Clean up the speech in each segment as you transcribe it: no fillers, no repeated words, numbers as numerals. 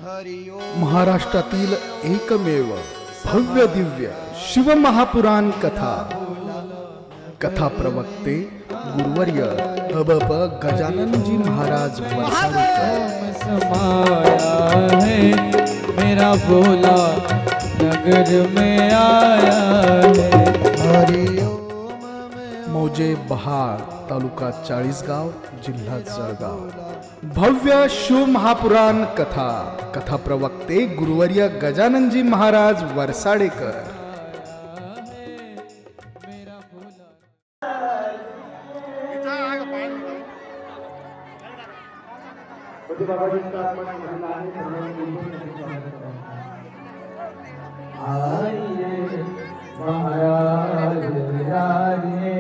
महाराष्ट्रातील एकमेव भव्य दिव्य शिवमहापुराण कथा कथा प्रवक्ते गुरुवर्य हबप गजाननजी महाराज वरसाडेकर। समाया है मेरा भोला नगर में आया है। मौजे बहार तालुका चाळीसगाव जिल्हा जळगाव। भव्य शिव महापुराण कथा कथा प्रवक्ते गुरुवर्य गजाननजी महाराज वरसाडेकर। आइए महाराज विराजे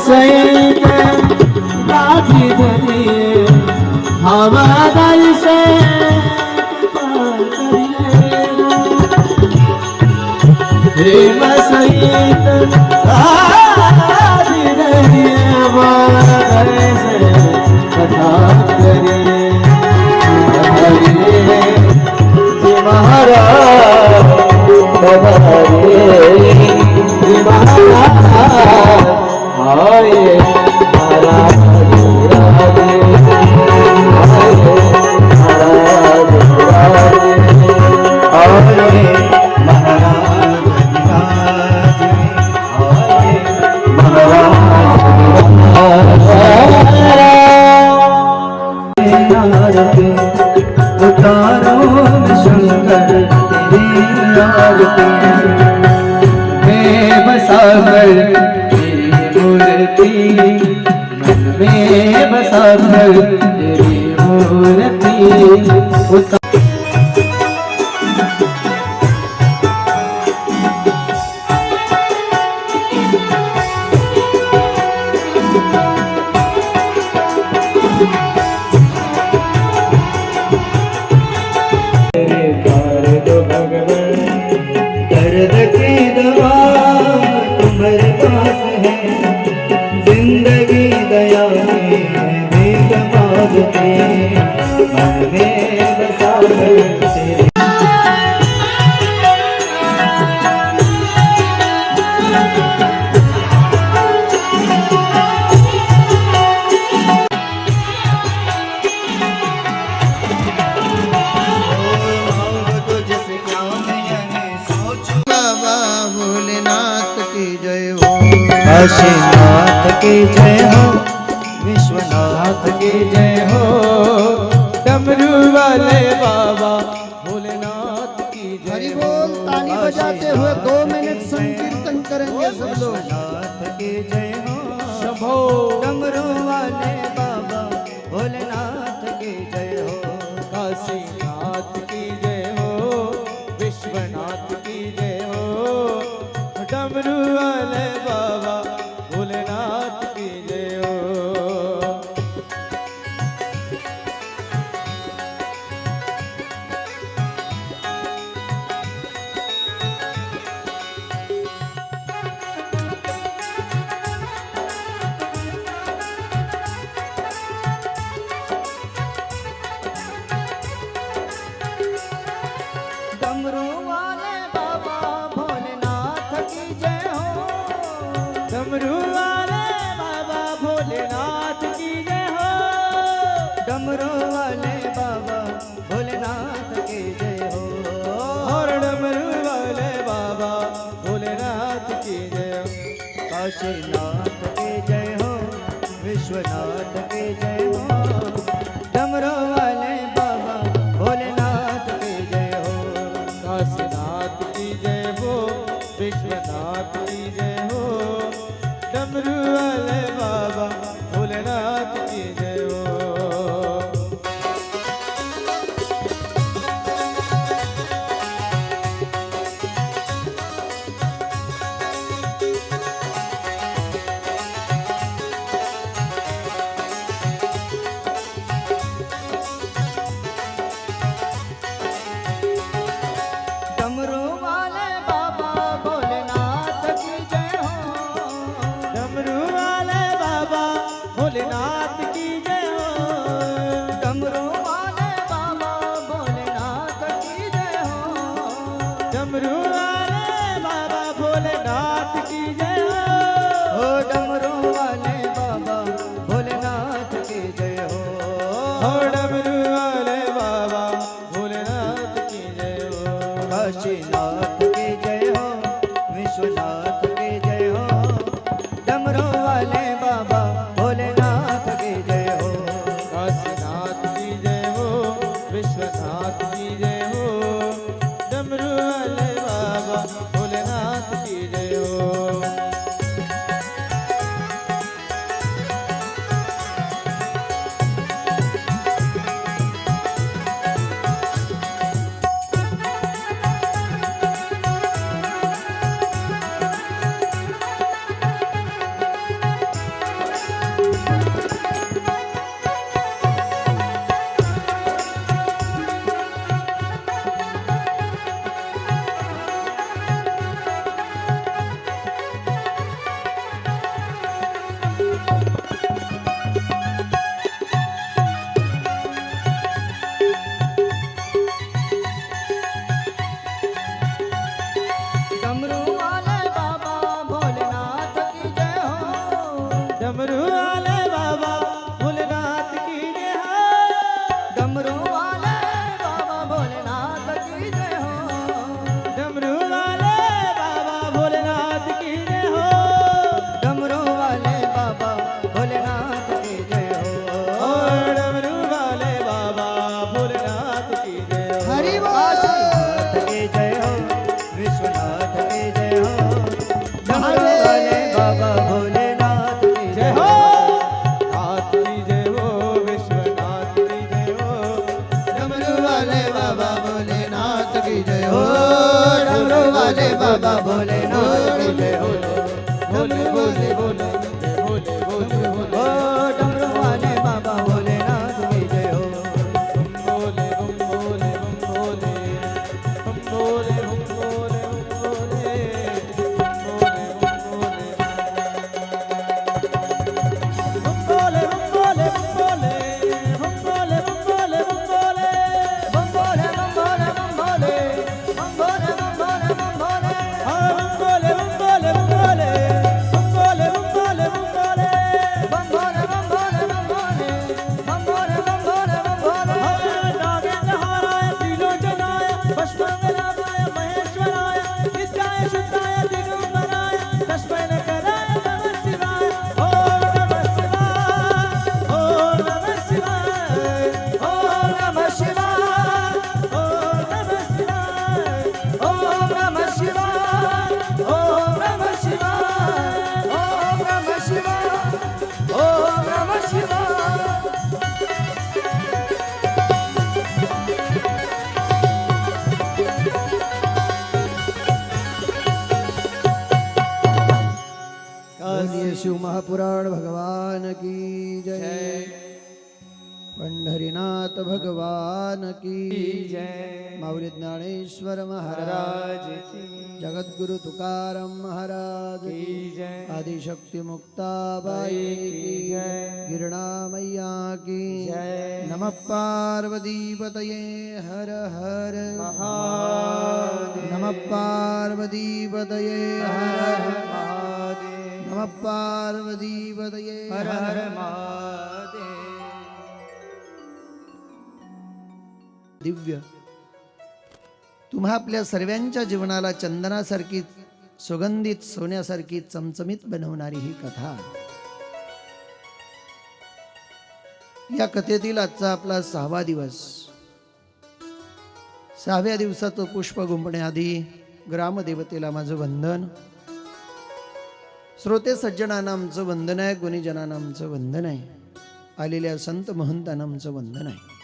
सैन लाठी धरिए हवादार से प्रेम सहित लाठी धरिए हवादार से कथा करिए जी महाराज जी महाराज आए महाराज विराजे आए महाराज विराजे आए महाराज विराजे आए महाराज विराजे। उतारो शंकर तेरी आरती में बसाकर मन में बसा कर तेरी मूर्ति। दर्द की दवा तुम्हारे पास है, जिंदगी दया में मांगते मन में बसा तेरे। काशीनाथ की जय हो, विश्वनाथ की जय हो, डमरू वाले बाबा भोलेनाथ की जय हो। ताली बजाते हुए 2 मिनट संकीर्तन करेंगे सब लोग। विश्वनाथ की जय हो, शंभो डमरू वाले बाबा भोलेनाथ की जय हो। काशीनाथ की जय हो, विश्वनाथ की जय हो, डमरू वाले बाबा भोलेनाथ की जय हो। डमरू वाले बाबा भोलेनाथ की जय हो, डमरू वाले बाबा भोलेनाथ की जय हो, डमरू वाले बाबा भोलेनाथ की जय हो। और डमरू वाले बाबा भोलेनाथ की जय हो। काशीनाथ की जय हो, विश्वनाथ की जय हो, डमरू हो डमरू वाले बाबा भोलेनाथ की जय हो काशीनाथ की जय हो विश्वनाथ की जय हो डमरू वाले बाबा भोलेनाथ की जय हो काशीनाथ की जय हो विश्वनाथ की जय हो डमरू वाले बाबा भोलेनाथ की जय हो डमरू वाले बाबा भोलेनाथ की जय हो डमरू वाले बाबा भोलेनाथ की जय हो डमरू वाले बाबा भोलेनाथ की जय हो डमरू वाले बाबा भोलेनाथ की जय हो डमरू वाले बाबा भोलेनाथ की जय हो डमरू वाले बाबा भोलेनाथ की जय हो हरि बोल काशीनाथ की जय हो विश्वनाथ की जय हो डमरू वाले बाबा भोलेनाथ की जय जय हो हो नाथ की जय हो विश्वनाथ की जय हो डमरू वाले बाबा भोलेनाथ की जय हो डमरू वाले बाबा भोलेनाथ की जय हो भोले भोले भोले भोले भोले भोले ओ डमरू वाले बाबा भोलेनाथ की जय हो भोले बम भोले बम भोले बम भोले बम भोले बम भोले बम भोले बम भोले बम भोले बम भोले बम भोले बम भोले बम भोले बम भोले बम भोले बम भोले बम भोले बम भोले बम भोले बम भोले हाँ बम भोले बम भोले बम भोले बम भोले बम भोले बम भोले बम भोले बम भोले बम भोले बम भोले बम भोले बम भोले नागेंद्रहाराय त्रिलोचनाय भस्मंगलाय महेश्वराय नित्याय शुद्धाय दिगंबराय तस्मै नकराय नमः शिवाय ओम नमः शिवाय ओम नमः शिवाय ओम नमः शिवाय ओम नमः शिवाय ओम नमः शिवाय ओम नमः शिवाय ओम नमः शिवाय बोलिए शिव महापुराण भगवान की जय पंढरीनाथ भगवान की जय माऊली ज्ञानेश्वर महाराज राज की जगद्गुरु तुकाराम महाराज की जय आदिशक्ति मुक्ताबाई की जय गिरणा मैया की जय नमः पार्वती पतये हर हर महादेव नमः पार्वती पतये हर हर महादेव नमः पार्वती पतये हर हर महादेव दिव्य तुम्हा आपल्या सर्वांच्या जीवनाला चंदनासारखी सुगंधित सोन्यासारखी चमचमीत बनवणारी ही कथा या कथेतील आजचा आपला 6वा दिवस 6व्या दिवसाचं पुष्प गुंफण्याआधी ग्रामदेवतेला माझं वंदन श्रोते सज्जनांना आमचं वंदन आहे गुणीजनांना आमचं वंदन आहे आलेल्या संत महंतांना आमचं वंदन आहे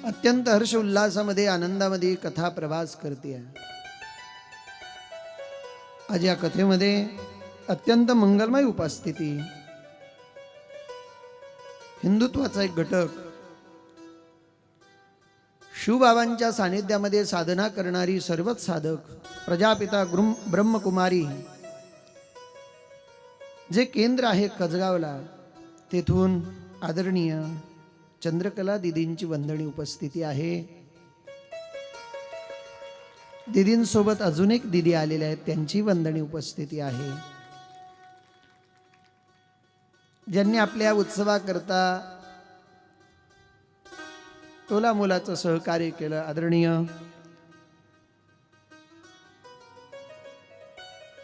अत्यंत हर्ष उल्हासामध्ये आनंदामध्ये कथा प्रवास करते आज या कथेमध्ये अत्यंत मंगलमय उपस्थिती हिंदुत्वाचा एक घटक शिवबाबांच्या सानिध्यामध्ये साधना करणारी सर्वच साधक प्रजापिता ब्रह्मकुमारी जे केंद्र आहे कसगावला तेथून आदरणीय चंद्रकला दीदींची वंदनी उपस्थिती आहे दीदींसोबत अजून एक दीदी आलेल्या आहेत त्यांची वंदनी उपस्थिती आहे ज्यांनी आपल्या उत्सवाकरता तोला मोलाचं सहकार्य केलं, आदरणीय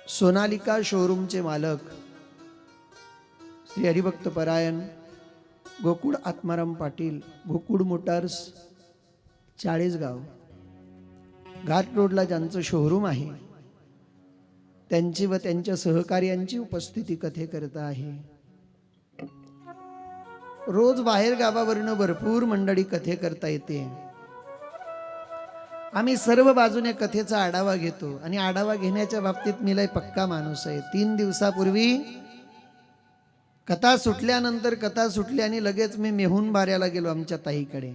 सोनालिका शोरूमचे मालक श्री हरिभक्त परायण गोकुळ आत्माराम पाटील, गोकुळ मोटार्स, चाळीसगाव घाट रोडला ज्यांचं शोरूम आहे, त्यांची व त्यांच्या सहकार्यांची उपस्थिती कथेकरता आहे. रोज बाहेर गावावरनं भरपूर मंडळी कथे करता येते. आम्ही सर्व बाजूने कथेचा आढावा घेतो आणि आढावा घेण्याच्या बाबतीत मी लय पक्का माणूस आहे. 3 दिवसापूर्वी कथा सुटल्यानंतर कथा सुटली आणि लगेच मी मेहून बाऱ्याला गेलो आमच्या ताईकडे.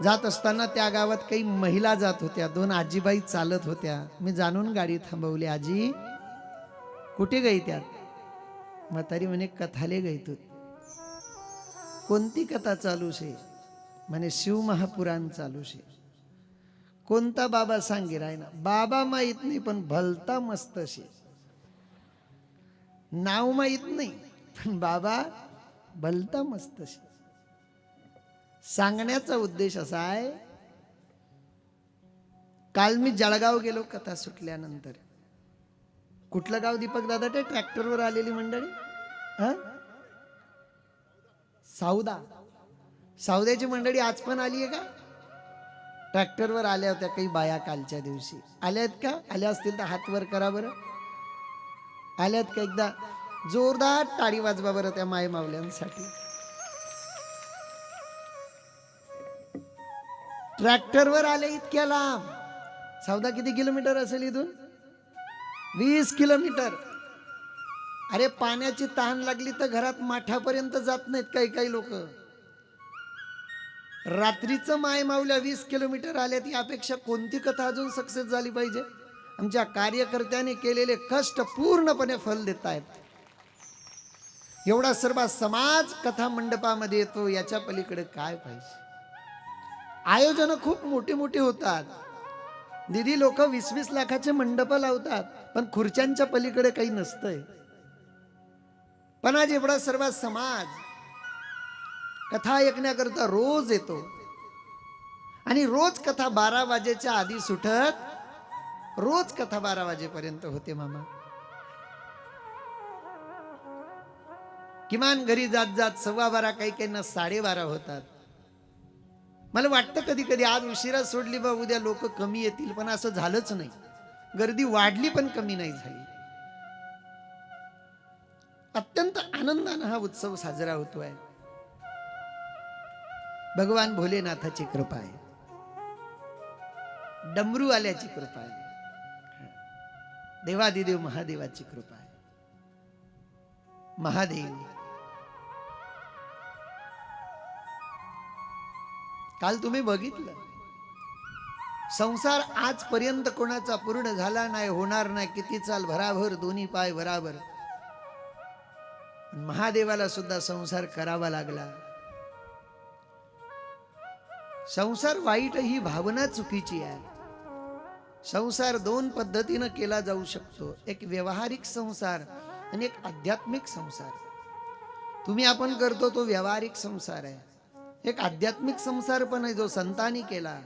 जात असताना त्या गावात काही महिला जात होत्या, 2 आजीबाई चालत होत्या. मी जाणून गाडी थांबवली. आजी कुठे गई त्यात? म्हातारी म्हणे कथाले गई तू. कोणती कथा चालू शे? म्हणे शिव महापुराण चालू शे. कोणता बाबा सांगे राय ना? बाबा माहित नाही पण भलता मस्त शे. नाव माहित नाही पण बाबा भलता मस्त शे. सांगण्याचा उद्देश असा आहे, काल मी जळगाव गेलो कथा सुटल्यानंतर. कुठलं गाव दीपक दादा? ते ट्रॅक्टरवर आलेली मंडळी. सावदा, सावद्याची मंडळी आज पण आली आहे का? ट्रॅक्टरवर आल्या होत्या काही बाया कालच्या दिवशी. आल्या आहेत का? आल्या असतील तर हात वर करा बरं. आल्यात का? एकदा जोरदार टाळी वाजवा बरं त्या माय मावल्यांसाठी. ट्रॅक्टरवर आले इतक्या लांब. सावदा किती किलोमीटर असेल इथून? 20 किलोमीटर. अरे पाण्याची तहान लागली तर घरात माठापर्यंत जात नाहीत काही काही लोक. रात्रीचं माय मावल्या 20 किलोमीटर आल्यात. यापेक्षा कोणती कथा अजून सक्सेस झाली पाहिजे? आमच्या कार्यकर्त्यांनी केलेले कष्ट पूर्णपणे फल देत आहेत. एवढा सर्व समाज कथा मंडपामध्ये येतो, याच्या पलीकडे काय पाहिजे? आयोजन खूप मोठे मोठे होतात. दीदी लोक 20-20 लाखाचे मंडप लावतात, पण खुर्च्यांच्या पलीकडे काही नसतंय. पण आज एवढा सर्व समाज कथा ऐकण्याकरता रोज येतो आणि रोज कथा 12 वाजेच्या आधी सुटत, रोज कथा 12 वाजेपर्यंत होते मामा. किमान घरी जात जात 12:15, काही काहींना 12:30 होतात. मला वाटतं कधी कधी आज उशिरा सोडली बा उद्या लोक कमी येतील, पण असं झालंच नाही. गर्दी वाढली पण कमी नाही झाली. अत्यंत आनंदाने हा उत्सव साजरा होतोय. भगवान भोलेनाथाची कृपा आहे, डमरू आल्याची कृपा आहे, देवादिदेव महादेवाची कृपा आहे. महादेव काल तुम्ही बघितलं, संसार आजपर्यंत कोणाचा पूर्ण झाला नाही, होणार नाही. किती चाल भराभर, दोन्ही पाय बराबर. महादेवाला सुद्धा संसार करावा लागला. संसार वाईट ही भावना चुकीची आहे. संसार 2 पद्धतीने केला जाऊ शकतो, एक व्यवहारिक संसार आणि एक आध्यात्मिक संसार. तुम्ही आपण करतो तो व्यवहारिक संसार आहे. एक आध्यात्मिक संसार पण आहे जो संतांनी केला.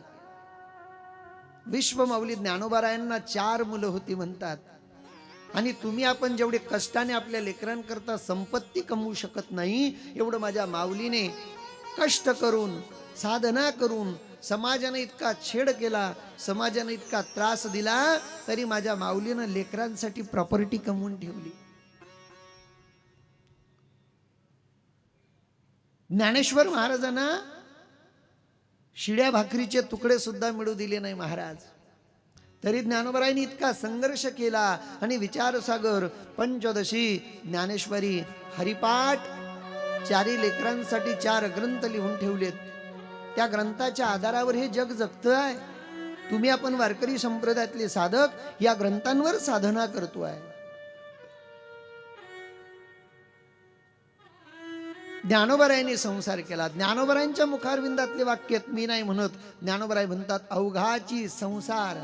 विश्वमाऊली ज्ञानोबारायांना 4 मुलं होती म्हणतात. आणि तुम्ही आपण जेवढे कष्टाने आपल्या लेकरांकरता संपत्ती कमवू शकत नाही, एवढं माझ्या माऊलीने कष्ट करून, साधना करून, समाजाने इतका छेड केला, समाजाने इतका त्रास दिला, तरी माझ्या माऊलीनं लेकरांसाठी प्रॉपर्टी कमवून ठेवली. ज्ञानेश्वर महाराजांना शिड्या भाकरीचे तुकडे सुद्धा मिळू दिले नाही महाराज. तरी ज्ञानोबरायांनी इतका संघर्ष केला आणि विचारसागर, पंचदशी, ज्ञानेश्वरी, हरिपाठ, 4 लेकरांसाठी 4 ग्रंथ लिहून ठेवलेत. त्या ग्रंथाच्या आधारावर हे जग जगतं आहे. तुम्ही आपण वारकरी संप्रदायातले साधक या ग्रंथांवर साधना करतोय. ज्ञानोबरायांनी संसार केला. ज्ञानोबरायांच्या मुखारविंदातले वाक्यात मी नाही म्हणत, ज्ञानोबराय म्हणतात, अवघाची संसार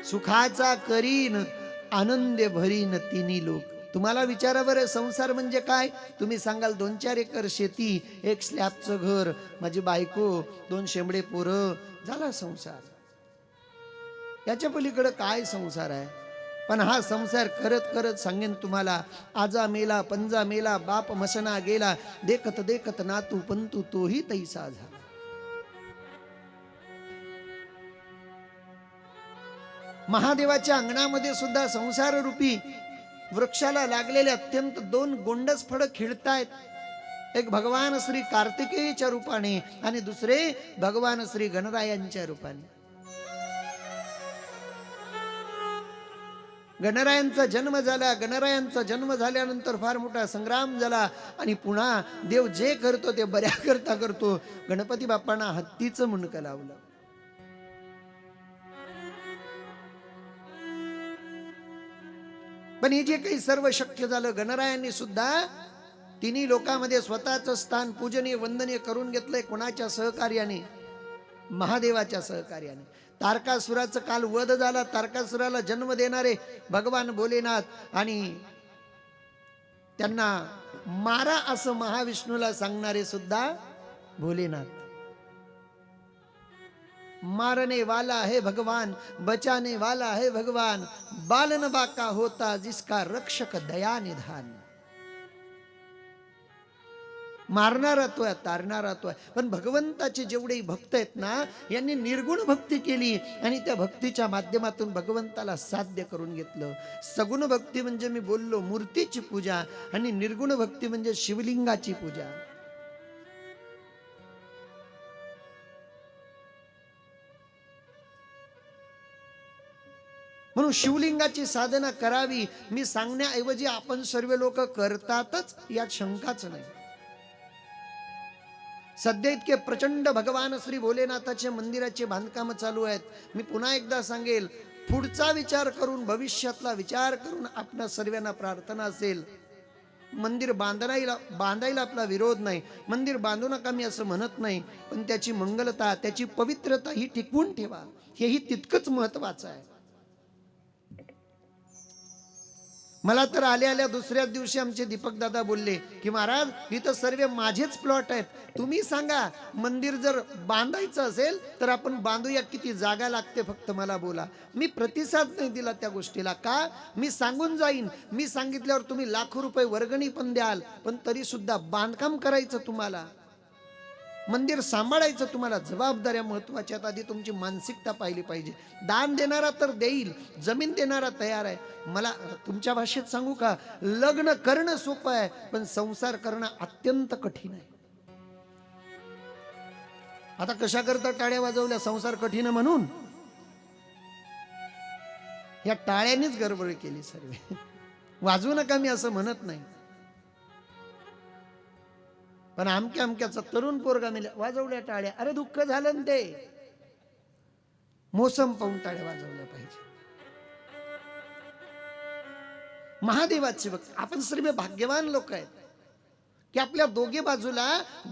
सुखाचा करीन, आनंदे भरीन तिन्ही लोक. तुम्हाला विचारा बरं, संसार म्हणजे काय? तुम्ही सांगाल 2-4 एकर शेती, एक स्लॅबचं घर, माझी बायको, 2 शेंबडे पोरं, झाला संसार. याच्या पलीकडे काय संसार आहे? पण हा संसार करत करत सांगेन तुम्हाला, आजा मेला पंजा मेला, बाप मसना गेला, देखत देखत नातू पंतू तोही तैसा झाला. महादेवाच्या अंगणामध्ये सुद्धा संसार रूपी वृक्षाला लागलेले अत्यंत 2 गोंडस फळ खिळतायत. एक भगवान श्री कार्तिकेयच्या रूपाने आणि दुसरे भगवान श्री गणरायांच्या रूपाने. गणरायांचा जन्म झाला. गणरायांचा जन्म झाल्यानंतर फार मोठा संग्राम झाला आणि पुन्हा देव जे करतो ते बऱ्या करता करतो. गणपती बाप्पांना हत्तीचं मुंडकं लावलं. पण हे जे काही सर्व शक्य झालं, गणरायांनी सुद्धा तिन्ही लोकांमध्ये स्वतःचं स्थान पूजनीय वंदनीय करून घेतलंय. कोणाच्या सहकार्याने? महादेवाच्या सहकार्याने. तारकासुराचं काल वध झाला. तारकासुराला जन्म देणारे भगवान भोलेनाथ आणि त्यांना मारा असं महाविष्णूला सांगणारे सुद्धा भोलेनाथ. मारने वाला है भगवान, बचाने वाला है भगवान, बालन बाका होता जिसका रक्षक दया निधान. मारणारा तो आहे, तारणारा तो आहे. पण भगवंताचे जेवढे भक्त आहेत ना, यांनी निर्गुण भक्ती केली आणि त्या भक्तीच्या माध्यमातून भगवंताला साध्य करून घेतलं. सगुण भक्ती म्हणजे मी बोललो मूर्तीची पूजा, आणि निर्गुण भक्ती म्हणजे शिवलिंगाची पूजा. म्हणून शिवलिंगाची साधना करावी. मी सांगण्याऐवजी आपण सर्व लोक करतातच, यात शंकाच नाही. सध्या इतके प्रचंड भगवान श्री भोलेनाथाचे मंदिराचे बांधकाम चालू आहेत. मी पुन्हा एकदा सांगेल, पुढचा विचार करून, भविष्यातला विचार करून आपल्या सर्वांना प्रार्थना असेल, मंदिर बांधायला आपला विरोध नाही. मंदिर बांधू नका मी असं म्हणत नाही, पण त्याची मंगलता, त्याची पवित्रता ही टिकवून ठेवा, हेही तितकंच महत्वाचं आहे. मला तर आल्या दुसऱ्याच दिवशी आमचे दीपक दादा बोलले की महाराज इथं सर्व माझेच प्लॉट आहेत, तुम्ही सांगा मंदिर जर बांधायचं असेल तर आपण बांधूया, किती जागा लागते फक्त मला बोला. मी प्रतिसाद नाही दिला त्या गोष्टीला. का? मी सांगून जाईन. मी सांगितल्यावर तुम्ही लाखो रुपये वर्गणी पण द्याल, पण तरी सुद्धा बांधकाम करायचं तुम्हाला, मंदिर सांभाळायचं तुम्हाला. जबाबदाऱ्या महत्वाच्या. आधी तुमची मानसिकता पाहिली पाहिजे. दान देणारा तर देईल, जमीन देणारा तयार आहे. मला तुमच्या भाषेत सांगू का, लग्न करणं सोपं आहे, पण संसार करणं अत्यंत कठीण आहे. आता कशा करता टाळ्या वाजवल्या संसार कठीण म्हणून? या टाळ्यांनीच गडबड केली सर्व. वाजवू नका मी असं म्हणत नाही, पण आमक्याचा तरुण पोरगा मेला, वाजवल्या टाळ्या. अरे दुःख झालं ना ते. मोसम पाहून टाळ्या वाजवल्या पाहिजे. महादेवाचे भक्त आपण सर्व भाग्यवान लोक आहेत की आपल्या दोघे बाजूला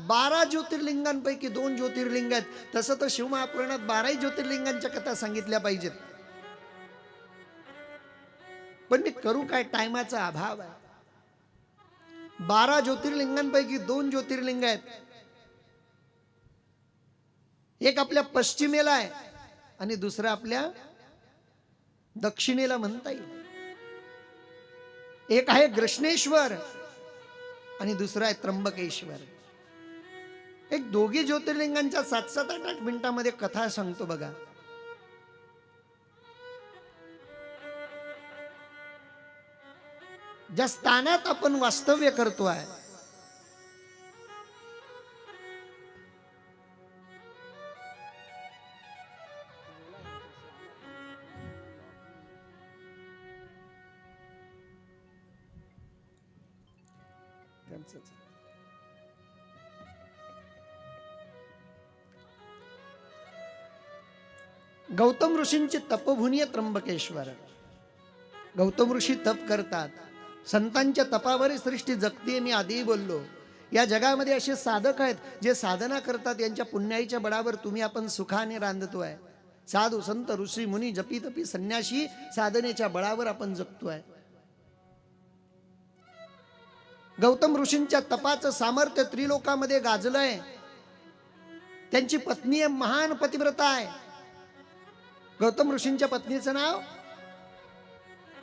12 ज्योतिर्लिंगांपैकी 2 ज्योतिर्लिंग आहेत. तसं तर शिवमहापुराणात 12 ज्योतिर्लिंगांच्या कथा सांगितल्या पाहिजेत, पण मी करू काय, टायमाचा अभाव आहे. 12 ज्योतिर्लिंगांपैकी 2 ज्योतिर्लिंग आहेत. एक आपल्या पश्चिमेला आहे आणि दुसरा आपल्या दक्षिणेला म्हणता येईल. एक आहे कृष्णेश्वर आणि दुसरा आहे त्र्यंबकेश्वर. एक दोघी ज्योतिर्लिंगांच्या 7-7, 8-8 मिनिटांमध्ये कथा सांगतो बघा. ज्या स्थानात आपण वास्तव्य करतो आहे, गौतम ऋषींची तपभूमी त्र्यंबकेश्वर. गौतम ऋषी तप करतात. संतांच्या तपावर सृष्टी जगते. मी आधी बोललो, या जगामध्ये असे साधक आहेत जे साधना करतात. यांच्या पुण्याईच्या बळावर तुम्ही आपण सुखाने रांधतोय. साधू संत ऋषी मुनी जपी तपी संन्यासी साधनेच्या बळावर आपण जगतोय. गौतम ऋषींच्या तपाचं सामर्थ्य त्रिलोकामध्ये गाजलंय. त्यांची पत्नी आहे महान पतिव्रता आहे. गौतम ऋषींच्या पत्नीचं नाव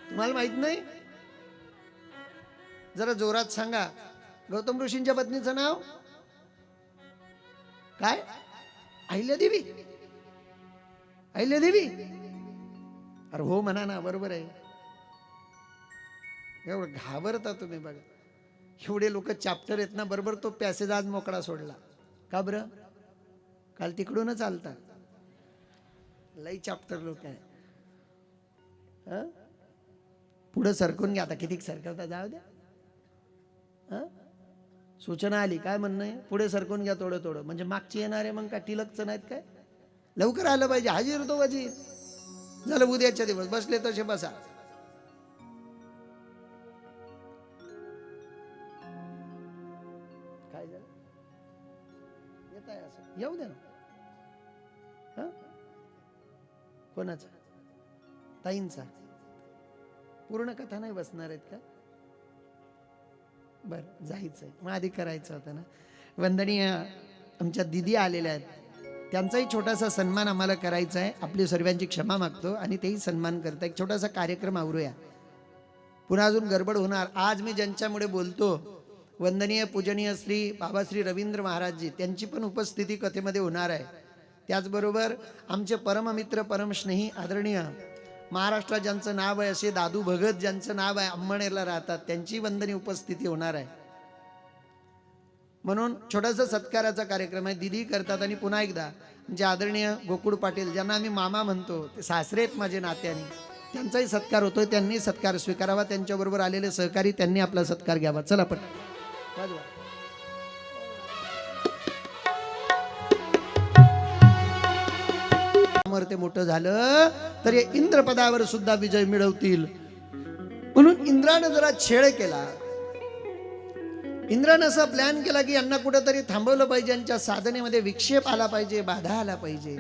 तुम्हाला माहित नाही? जरा जोरात सांगा. गौतम ऋषींच्या पत्नीचं नाव काय? अहिल्यादेवी. अहिल्यादेवी. अरे हो म्हणा ना, बरोबर आहे. एवढं घाबरता तुम्ही बघा. एवढे लोक चॅप्टर आहेत ना, बरोबर तो पॅसेज आज मोकळा सोडला. का बरं? काल तिकडूनच आलता. लई चॅप्टर लोक आहे. पुढे सरकून घ्या. आता किती सरकवता, जाऊ द्या. सूचना आली, काय म्हणणं आहे? पुढे सरकून घ्या थोडं थोडं. म्हणजे मागची येणारे मग काय टिलकचं नाहीत काय? लवकर आलं पाहिजे. हाजीर तो वजीर. झालं उद्याच्या दिवस. बसले तसे बसा. काय झालं? येत आहे असं, येऊ द्या ना. कोणाचा? ताईंचा. पूर्ण कथा नाही बसणार आहेत का? बर, जायचंय मग आधी करायचं होतं ना. वंदनीय आमच्या दिदी आलेल्या आहेत, त्यांचाही छोटासा सन्मान आम्हाला करायचा आहे. आपली सर्वांची क्षमा मागतो आणि तेही सन्मान करता. एक छोटासा कार्यक्रम आवरूया, पुन्हा अजून गडबड होणार. आज मी ज्यांच्यामुळे बोलतो, वंदनीय पूजनीय श्री बाबाश्री रवींद्र महाराजजी, त्यांची पण उपस्थिती कथेमध्ये होणार आहे. त्याचबरोबर आमचे परममित्र परमस्नेही आदरणीय महाराष्ट्रात ज्यांचं नाव आहे असे दादू भगत, ज्यांचं नाव आहे अंमळनेरला राहतात, त्यांची वंदनीय उपस्थिती होणार आहे. म्हणून छोटासा सत्काराचा कार्यक्रम आहे. दिदी करतात. आणि पुन्हा एकदा जे आदरणीय गोकुळ पाटील, ज्यांना आम्ही मामा म्हणतो, ते सासरे आहेत माझे नात्याने, त्यांचाही सत्कार होतोय. त्यांनी सत्कार स्वीकारावा. त्यांच्याबरोबर आलेले सहकारी, त्यांनी आपला सत्कार घ्यावा. चला पण वाजवा. ते मोठं झालं तर या इंद्रपदावर सुद्धा विजय मिळवतील. म्हणून इंद्रानं जरा छेड केला. इंद्रानं असा प्लॅन केला की यांना कुठेतरी थांबवलं पाहिजे, यांच्या साधनेमध्ये विक्षेप आला पाहिजे, बाधा आला पाहिजे.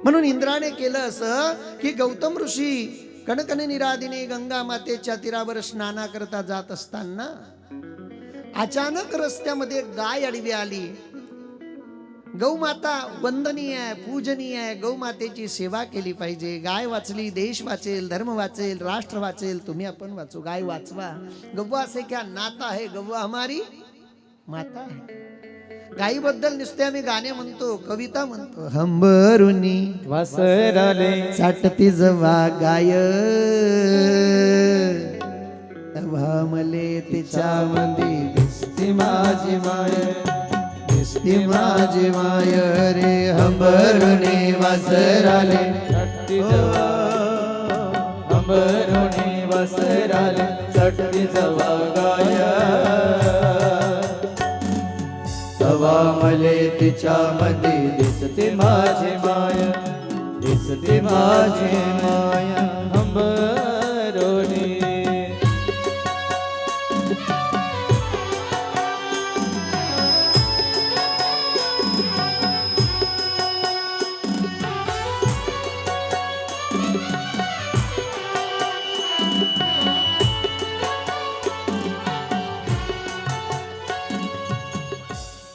म्हणून इंद्राने केलं असं की गौतम ऋषी कणकण निरादिनी गंगा मातेच्या तीरावर स्नाना करता जात असताना अचानक रस्त्यामध्ये गाय आडवी आली. गौमाता वंदनीय आहे, पूजनीय आहे. गौमातेची सेवा केली पाहिजे. गाय वाचली, देश वाचेल, धर्म वाचेल, राष्ट्र वाचेल. तुम्ही आपण वाचू. गाय वाचवा. गव्वा से क्या नाता है, गव्वा हमारी माता है. गायीबद्दल नुसते आम्ही गाणे म्हणतो, कविता म्हणतो. हंबरुनी वासराले साठती जवा गाय, तेव्हा मले तिच्या मध्ये दिसती माझी माय, दिसती माझी माय रे. हंबरुनी वासराले चटती जवा, अंबरुणी वासराले चटती जवा गाय, तवा मले तिच्या मध्ये दिसते माझी माय, दिसते माझी माय अंबरुणी.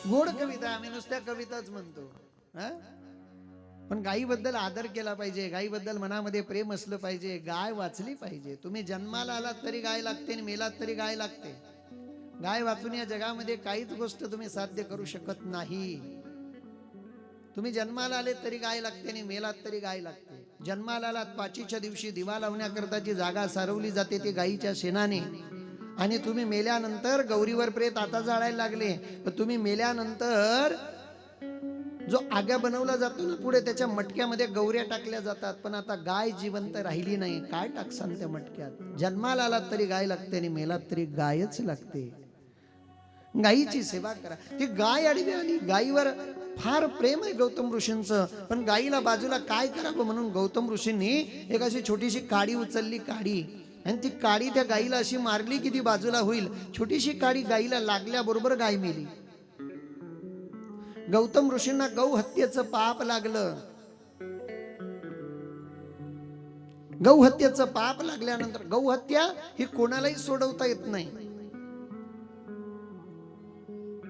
गोड कविता, आम्ही नुसत्या कविताच म्हणतो. पण गायीबद्दल आदर केला पाहिजे. गायीबद्दल मनामध्ये प्रेम असलं पाहिजे. गाय वाचली पाहिजे. तुम्ही जन्माला आलात तरी गाय लागते आणि मेलात तरी गाय लागते. गाय वाचून या जगामध्ये काहीच गोष्ट तुम्ही साध्य करू शकत नाही. तुम्ही जन्माला आले तरी गाय लागते आणि मेलात तरी गाय लागते. जन्माला आलात, पाचीच्या दिवशी दिवा लावण्याकरताची जागा सारवली जाते ती गायीच्या शेणाने. आणि तुम्ही मेल्यानंतर गौरीवर प्रेत आता जाळायला लागले. तुम्ही मेल्यानंतर जो आग्या बनवला जातो ना पुढे, त्याच्या मटक्यामध्ये गौऱ्या टाकल्या जातात. पण आता गाय जिवंत राहिली नाही, काय टाकसान त्या मटक्यात? जन्माला आलात तरी गाय लागते आणि मेलात तरी गायच लागते. गायीची सेवा करा. ती गाय आडवी आली. गायीवर फार प्रेम आहे गौतम ऋषींचं. पण गायीला बाजूला काय करावं म्हणून गौतम ऋषींनी एक अशी छोटीशी काडी उचलली. काडी, आणि ती काडी त्या गायीला अशी मारली की ती बाजूला होईल. छोटीशी काडी गायीला लागल्याबरोबर गाय मेली. गौतम ऋषींना गौ हत्येचं पाप लागलं. गौ हत्येचं पाप लागल्यानंतर, गौ हत्या ही कोणालाही सोडवता येत नाही.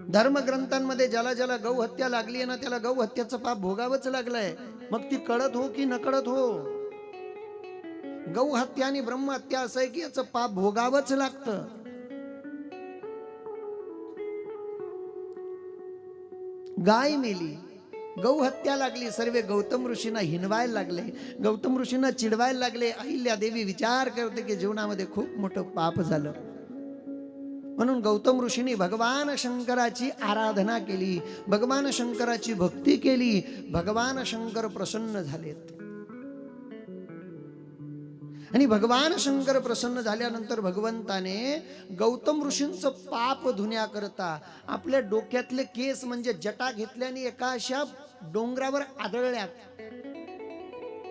धर्मग्रंथांमध्ये ज्याला ज्याला गौ हत्या लागली आहे ना, त्याला गौ हत्याचं पाप भोगावंच लागलंय, मग ती कळत हो की नकळत हो. गौ हत्या आणि ब्रह्महत्या असं आहे की याचं पाप भोगावंच लागतं. गाय मेली, गौ हत्या लागली, सर्व गौतम ऋषींना हिनवायला लागले, गौतम ऋषींना चिडवायला लागले. अहिल्या देवी विचार करते की जीवनामध्ये खूप मोठं पाप झालं. म्हणून गौतम ऋषींनी भगवान शंकराची आराधना केली, भगवान शंकराची भक्ती केली. भगवान शंकर प्रसन्न झालेत. आणि भगवान शंकर प्रसन्न झाल्यानंतर भगवंताने गौतम ऋषींचं पाप धुण्याकरता आपल्या डोक्यातले केस म्हणजे जटा घेतल्याने एका अशा डोंगरावर आदळल्यात.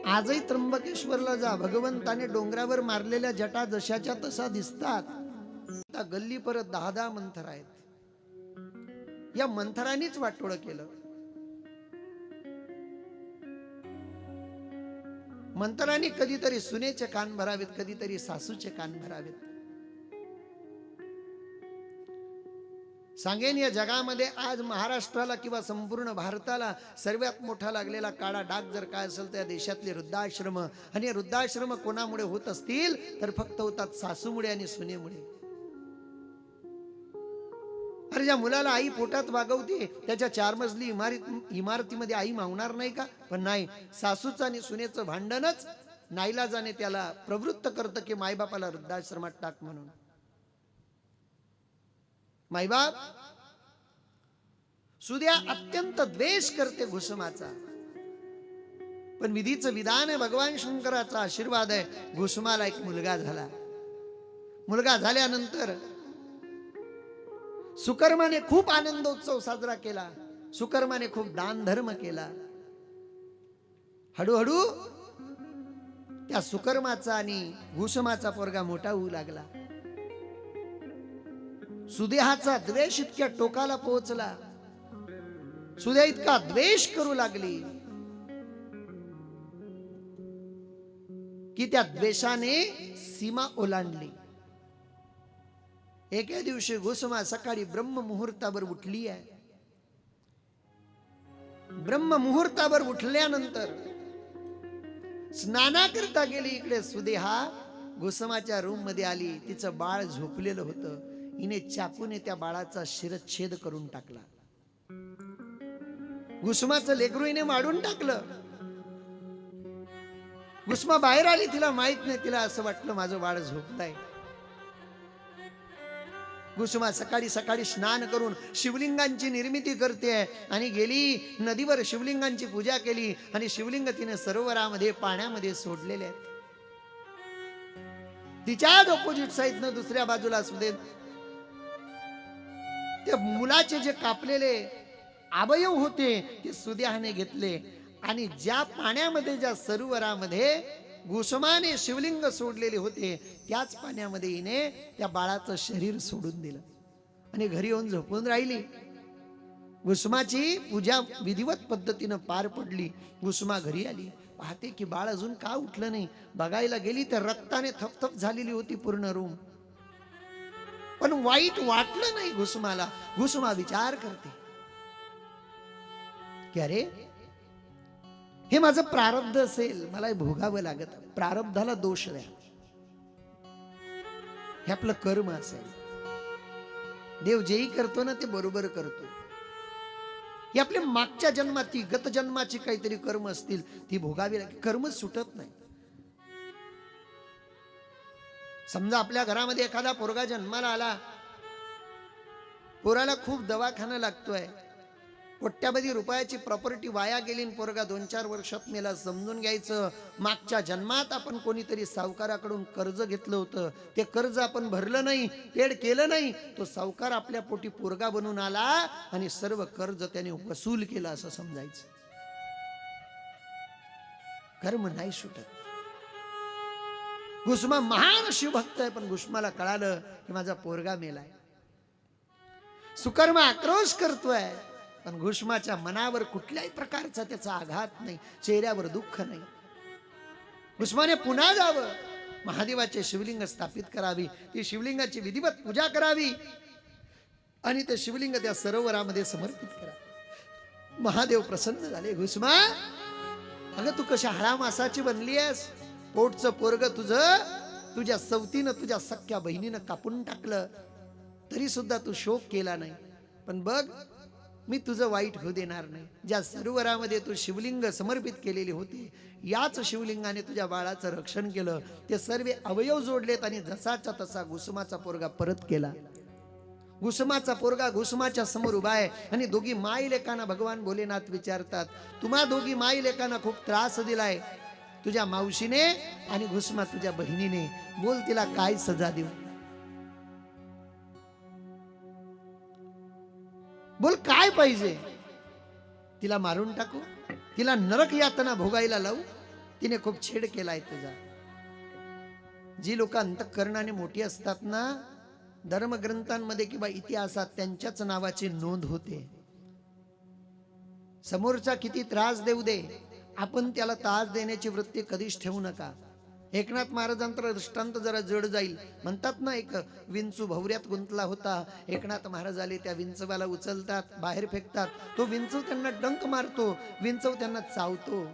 आजही त्र्यंबकेश्वरला जा, भगवंताने डोंगरावर मारलेल्या जटा जशाच्या तसा दिसतात. आता गल्ली परत 10 मंथर आहेत. या मंथरांनीच वाटोळं केलं. मंथरांनी कधीतरी सुनेचे कान भरावेत, कधीतरी सासूचे कान भरावेत. सांगेन या जगामध्ये आज महाराष्ट्राला किंवा संपूर्ण भारताला सर्वात मोठा लागलेला काळा डाग जर काय असेल तर या देशातले वृद्धाश्रम. आणि हे वृद्धाश्रम कोणामुळे होत असतील तर फक्त होतात सासूमुळे आणि सुनेमुळे. अरे ज्या मुलाला आई पोटात वागवते त्याच्या 4 मजली इमारतीमध्ये आई मावणार नाही का? पण नाही, सासूचं आणि सुनेचं भांडणच नाईलाजाने त्याला प्रवृत्त करतं की मायबापाला वृद्धाश्रमात टाक म्हणून. मायबाप सुद्या अत्यंत द्वेष करते घुसमाचा, पण विधीचं विधान आहे, भगवान शंकराचा आशीर्वाद आहे. घुसमाला एक मुलगा झाला. मुलगा झाल्यानंतर सुकर्माने खूप आनंदोत्सव साजरा केला. सुकर्माने खूप दान धर्म केला. हळूहळू त्या सुकर्माचा आणि घुसमाचा पोरगा मोठा होऊ लागला. सुदेहाचा द्वेष इतक्या टोकाला पोहोचला, सुदेह इतका द्वेष करू लागली की त्या द्वेषाने सीमा ओलांडली. एके दिवशी घुसमा सकाळी ब्रह्म मुहूर्तावर उठली आहे. ब्रह्म मुहूर्तावर उठल्यानंतर स्नानाकरता गेली. इकडे सुदेहा घुसमाच्या रूम मध्ये आली. तिचं बाळ झोपलेलं होतं. हिने चाकूने त्या बाळाचा शिरच्छेद करून टाकला. घुसमाचं लेकरू हिने मारून टाकलं. घुसमा बाहेर आली. तिला माहित नाही, तिला असं वाटलं माझं बाळ झोपलंय. घुसमा सकाळी सकाळी स्नान करून शिवलिंगांची निर्मिती करते आणि गेली नदीवर शिवलिंगांची पूजा केली आणि शिवलिंग तिने सरोवरामध्ये पाण्यामध्ये सोडलेले आहेत. तिच्याच ऑपोजिट साईडनं दुसऱ्या बाजूला सुदेह त्या मुलाचे जे कापलेले अवयव होते ते सुदेहाने घेतले आणि ज्या पाण्यामध्ये ज्या सरोवरामध्ये घुसमाने शिवलिंग सोडलेले होते त्याच पाण्यामध्ये हिने त्या बाळाचं शरीर सोडून दिलं आणि घरी येऊन झोपून राहिली. घुसमाची पूजा विधिवत पद्धतीनं पार पडली. घुसमा घरी आली, पाहते की बाळ अजून का उठलं नाही. बघायला गेली तर रक्ताने थपथप झालेली होती पूर्ण रूम. पण वाईट वाटलं नाही घुसमाला. घुसमा विचार करते की अरे हे माझं प्रारब्ध असेल, मला हे भोगावं लागत. प्रारब्धाला दोष द्या, हे आपलं कर्म असेल. देव जेही करतो ना ते बरोबर करतो. हे आपल्या मागच्या जन्माची गत जन्माची काहीतरी कर्म असतील ती भोगावी लागेल. कर्म सुटत नाही. समजा आपल्या घरामध्ये एखादा पोरगा जन्माला आला, पोराला खूप दवाखाना लागतोय, कोट्यावधी रुपयाची प्रॉपर्टी वाया गेली, पोरगा 2-4 वर्षात मेला. समजून घ्यायचं मागच्या जन्मात आपण कोणीतरी सावकाराकडून कर्ज घेतलं होतं, ते कर्ज आपण भरलं नाही, पेड केलं नाही. तो सावकार आपल्या पोटी पोरगा बनून आला आणि सर्व कर्ज त्याने वसूल केलं असं समजायचं. कर्म नाही सुटत. घुसमा महान शिवभक्त आहे, पण घुसमाला कळालं की माझा पोरगा मेलाय. सुकर्मा आक्रोश करतोय, पण घुसमाच्या मनावर कुठल्याही प्रकारचा त्याचा आघात नाही, चेहऱ्यावर दुःख नाही. घुसमाने पुन्हा जावं, महादेवाचे शिवलिंग स्थापित करावी, ती शिवलिंगाची विधिवत पूजा करावी. आणि ते शिवलिंग त्या सरोवरामध्ये समर्पित करा. महादेव प्रसन्न झाले. घुसमा, अगं तू कशा हळा मासाची बनली आहेस? पोटचं पोरग तुझं तुझ्या सवतीनं तुझ्या सख्या बहिणीनं कापून टाकलं, तरी सुद्धा तू शोक केला नाही. पण बघ, मी तुझं वाईट होऊ देणार नाही. ज्या सरोवरामध्ये तू शिवलिंग समर्पित केलेले होते, याच शिवलिंगाने तुझ्या बाळाचं रक्षण केलं. ते सर्व अवयव जोडलेत आणि जसाच्या तसा घुसमाचा पोरगा परत केला. घुसमाचा पोरगा घुसमाच्या समोर उभा आहे आणि दोघी माई लेकांना भगवान भोलेनाथ विचारतात, तुम्हा दोघी माई लेकांना खूप त्रास दिलाय, तुझ्या मावशीने आणि घुसमा तुझ्या बहिणीने, बोल तिला काय सजा देऊ? बोल काय पाहिजे? तिला मारून टाकू? तिला नरक यातना भोगायला लावू? तिने खूप छेड केलाय तुझा. जी लोक अंतःकरणाने मोठी असतात ना, धर्मग्रंथांमध्ये किंवा इतिहासात त्यांच्याच नावाची नोंद होते. समोरचा किती त्रास देऊ दे, आपण त्याला त्रास देण्याची वृत्ती कधीच ठेवू नका. एकनाथ महाराजांचा दृष्टांत जरा जड जाईल. म्हणतात ना, एक विंचू भवऱ्यात गुंतला होता. एकनाथ महाराज आले, त्या विंचवाला उचलतात, बाहेर फेकतात. तो विंचू त्यांना डंक मारतो, विंचू त्यांना चावतो.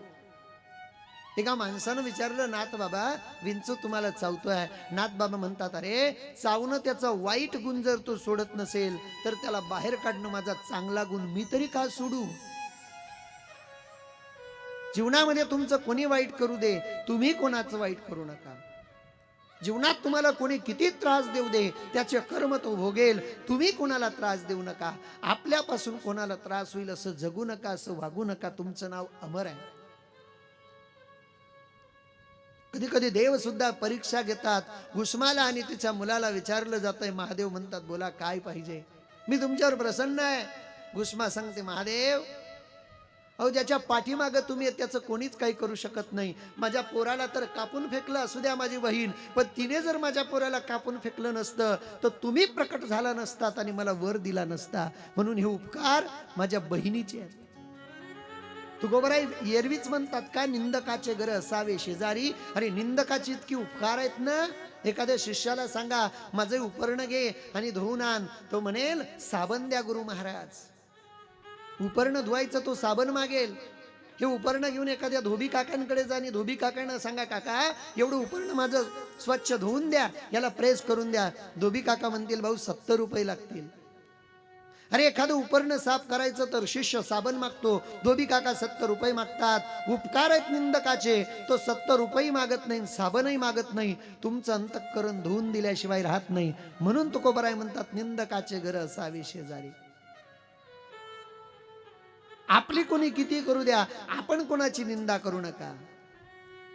एका माणसानं विचारलं, नाथ बाबा, विंचू तुम्हाला चावतोय. नाथ बाबा म्हणतात, अरे चावणं त्याचा वाईट गुण जर तो सोडत नसेल तर त्याला बाहेर काढणं माझा चांगला गुण मी तरी का सोडू? जीवनामध्ये तुमचं कोणी वाईट करू दे, तुम्ही कोणाचं वाईट करू नका. जीवनात तुम्हाला कोणी किती त्रास देऊ दे, त्याचे कर्म तो भोगेल. तुम्ही कोणाला त्रास देऊ नका. आपल्यापासून कोणाला त्रास होईल असं जगू नका, असं वागू नका. तुमचं नाव अमर आहे. कधी कधी देव सुद्धा परीक्षा घेतात. घुसमाला आणि तिच्या मुलाला विचारलं जातंय, महादेव म्हणतात, बोला काय पाहिजे? मी तुमच्यावर प्रसन्न आहे. घुसमा सांगते, महादेव, अहो ज्याच्या पाठीमागं तुम्ही त्याचं कोणीच काही करू शकत नाही. माझ्या पोराला तर कापून फेकलं, असू द्या माझी बहीण, पण तिने जर माझ्या पोराला कापून फेकलं नसतं तर तुम्ही प्रकट झाला नसतात आणि मला वर दिला नसता. म्हणून हे उपकार माझ्या बहिणीचे आहेत. तुकोबराई एरवीच म्हणतात का, निंदकाचे घर असावे शेजारी. अरे निंदकाची इतकी उपकार आहेत ना. एखाद्या शिष्याला सांगा, माझे उपर्ण घे आणि धुवून आण, तो म्हणेल साबण द्या गुरु महाराज. उपर्ण धुवायचं तो साबण मागेल. हे उपर्ण घेऊन एखाद्या धोबी काकांकडे जा आणि धोबी काकांना सांगा, काका एवढं उपर्ण माझं स्वच्छ धुवून द्या, याला प्रेस करून द्या. धोबी काका म्हणतील, भाऊ 70 रुपये लागतील. अरे एखादं उपर्ण साफ करायचं तर शिष्य साबण मागतो, धोबी काका 70 रुपये मागतात. उपकार आहेत निंदकाचे, तो 70 रुपये मागत नाही, साबणही मागत नाही. तुमचं अंतःकरण धुवून दिल्याशिवाय राहत नाही. म्हणून तुकोबराय म्हणतात, निंदकाचे घर असावे शेजारी. आपली कोणी किती करू द्या, आपण कोणाची निंदा करू नका.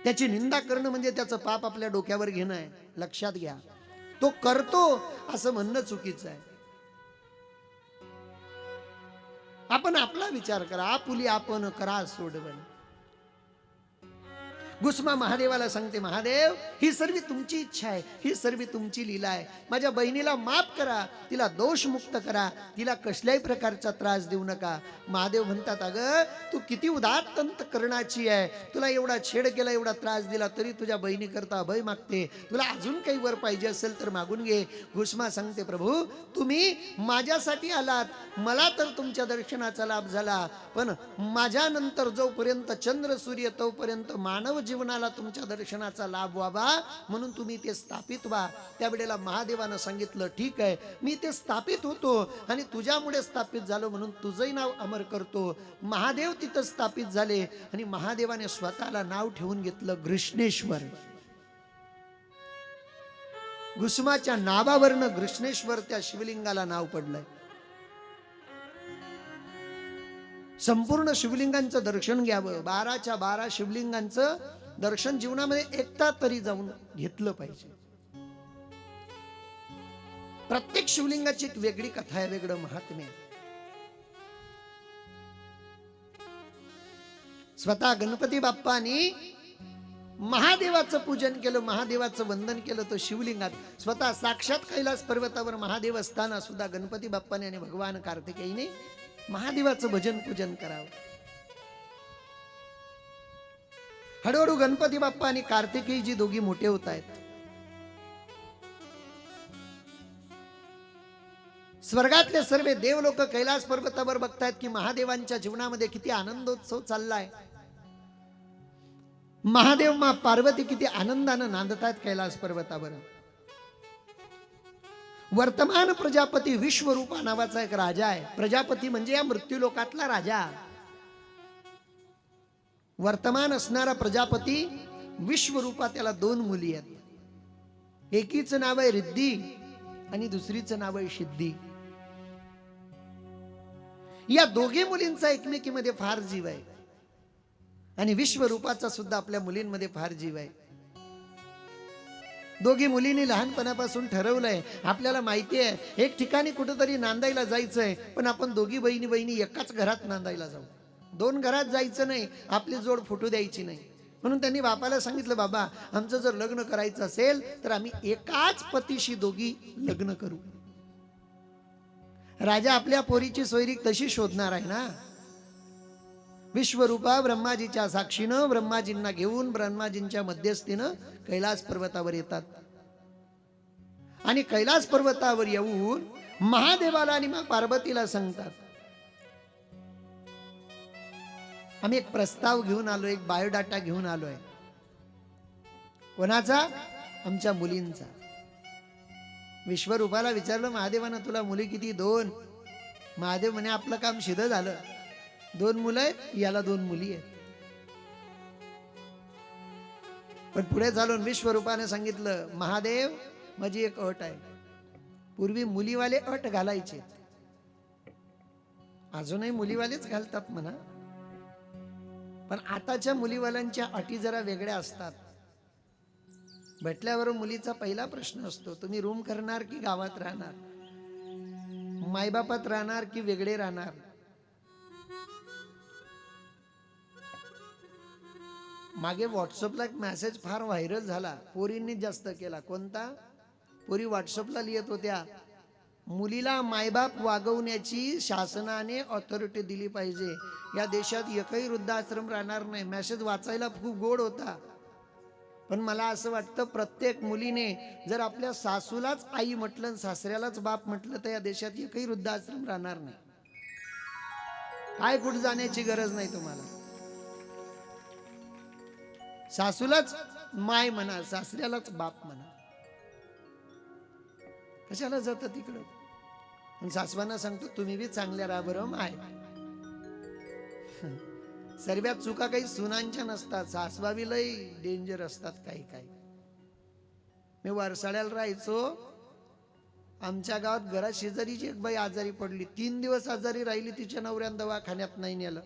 त्याची निंदा करणं म्हणजे त्याचं पाप आपल्या डोक्यावर घेणं आहे. लक्षात घ्या. तो करतो असं म्हणणं चुकीचं आहे. आपण आपला विचार करा. आपुली आपण करा सोडवण. घुसमा महादेवाला सांगते, महादेव ही सर्व तुमची इच्छा आहे, ही सर्व तुमची लीला आहे. माझ्या बहिणीला माफ करा, तिला दोषमुक्त करा, तिला कसल्याही प्रकारचा त्रास देऊ नका. महादेव म्हणतात, अगं तू किती उदात्त अंतःकरणाची आहे, तुला एवढा छेड केला, एवढा त्रास दिला, तरी तुझ्या बहिणीकरता अभय मागते. तुला अजून काही वर पाहिजे असेल तर मागून घे. घुसमा सांगते, प्रभू तुम्ही माझ्यासाठी आलात, मला तर तुमच्या दर्शनाचा लाभ झाला, पण माझ्यानंतर जोपर्यंत चंद्र सूर्य तोपर्यंत मानव जीवनाला तुमच्या दर्शनाचा लाभ व्हावा म्हणून तुम्ही ते स्थापित व्हा. त्यावेळेला महादेवानं सांगितलं, ठीक आहे, मी ते स्थापित होतो आणि तुझ्यामुळे स्थापित झालो म्हणून तुझंही नाव अमर करतो. महादेव तिथं स्थापित झाले आणि महादेवाने स्वतःला नाव ठेवून घेतलं घृष्णेश्वर. घुसमाच्या नावावरनं घृष्णेश्वर त्या शिवलिंगाला नाव पडलंय. संपूर्ण शिवलिंगांचं दर्शन घ्यावं. 12च्या 12 शिवलिंगांचं दर्शन जीवनामध्ये एकदा तरी जाऊन घेतलं पाहिजे. प्रत्येक शिवलिंगाची एक वेगळी कथा आहे, वेगळं महात्म्य आहे. स्वतः गणपती बाप्पानी महादेवाचं पूजन केलं, महादेवाचं वंदन केलं. तो शिवलिंगात स्वतः साक्षात कैलास पर्वतावर महादेव असताना सुद्धा गणपती बाप्पाने आणि भगवान कार्तिकेयने महादेवाचं भजन पूजन करावं. हळूहळू गणपती बाप्पा आणि कार्तिकेयजी दोघी मोठे होत आहेत. स्वर्गातले सर्व देव लोक कैलास पर्वतावर बघतायत की महादेवांच्या जीवनामध्ये किती आनंदोत्सव चाललाय. महादेव मा पार्वती किती आनंदानं नांदतायत कैलास पर्वतावर. वर्तमान प्रजापती विश्वरूपा नावाचा एक राजा आहे. प्रजापती म्हणजे या मृत्यू लोकातला राजा. वर्तमान असणारा प्रजापती विश्वरूपा, त्याला 2 मुली आहेत. एकीचं नाव आहे रिद्धी आणि दुसरीचं नाव आहे सिद्धी. या दोघे मुलींचा एकमेकीमध्ये फार जीव आहे आणि विश्वरूपाचा सुद्धा आपल्या मुलींमध्ये फार जीव आहे. दोघी मुलींनी लहानपणापासून ठरवलंय, आपल्याला माहिती आहे एक ठिकाणी कुठेतरी नांदायला जायचंय, पण आपण दोघी बहिणी एकाच घरात नांदायला जाऊ. 2 घरात जायचं नाही, आपली जोड फुटू द्यायची नाही. म्हणून त्यांनी बापाला सांगितलं, बाबा आमचं जर लग्न करायचं असेल तर आम्ही एकाच पतीशी दोघी लग्न करू. राजा आपल्या पोरीची सोयरीक तशी शोधणार आहे ना. विश्वरूपा ब्रह्माजीच्या साक्षीनं ब्रह्माजींना घेऊन ब्रह्माजींच्या मध्यस्थीनं कैलास पर्वतावर येतात आणि कैलास पर्वतावर येऊन महादेवाला आणि पार्वतीला सांगतात, आम्ही एक प्रस्ताव घेऊन आलो, एक बायोडाटा घेऊन आलोय. कोणाचा? आमच्या मुलींचा. विश्वरूपाला विचारलं महादेवानं, तुला मुली किती? 2. महादेव म्हणे आपलं काम सिद्ध झालं. 2 मुलं आहेत, याला 2 मुली आहेत. पण पुढे चालून विश्वरूपाने सांगितलं, महादेव माझी एक अट आहे. पूर्वी मुलीवाले अट घालायचे, अजूनही मुलीवालेच घालतात म्हणा, पण आताच्या मुलीवाल्यांच्या अटी जरा वेगळ्या असतात. भेटल्यावर मुलीचा पहिला प्रश्न असतो, तुम्ही रूम करणार की गावात राहणार, मायबापात राहणार की वेगळे राहणार. मागे व्हॉट्सअपला एक मेसेज फार व्हायरल झाला, पोरींनी जास्त केला. कोणता? पोरी व्हॉट्सअपला लिहित होत्या, मुलीला मायबाप वागवण्याची शासनाने ऑथॉरिटी दिली पाहिजे, या देशात एकही वृद्धाश्रम राहणार नाही. मेसेज वाचायला खूप गोड होता, पण मला असं वाटतं प्रत्येक मुलीने जर आपल्या सासूलाच आई म्हटलं, सासऱ्यालाच बाप म्हटलं, तर या देशात एकही वृद्धाश्रम राहणार नाही. काय कुठं जाण्याची गरज नाही तुम्हाला. सासूलाच माय म्हणा, सासऱ्यालाच बाप म्हणा. कशाला जातं तिकडं? आणि सासवांना सांगतो, तुम्ही बी चांगल्या राहा बरं माय. सर्वात चुका काही सुनांच्या नसतात, सासवाबी लय डेंजर असतात काही काही. मी वरसाड्याला राहायचो, आमच्या गावात घरात शेजारीची एक बाई आजारी पडली. 3 दिवस आजारी राहिली, तिच्या नवऱ्यानं दवाखान्यात नाही नेलं.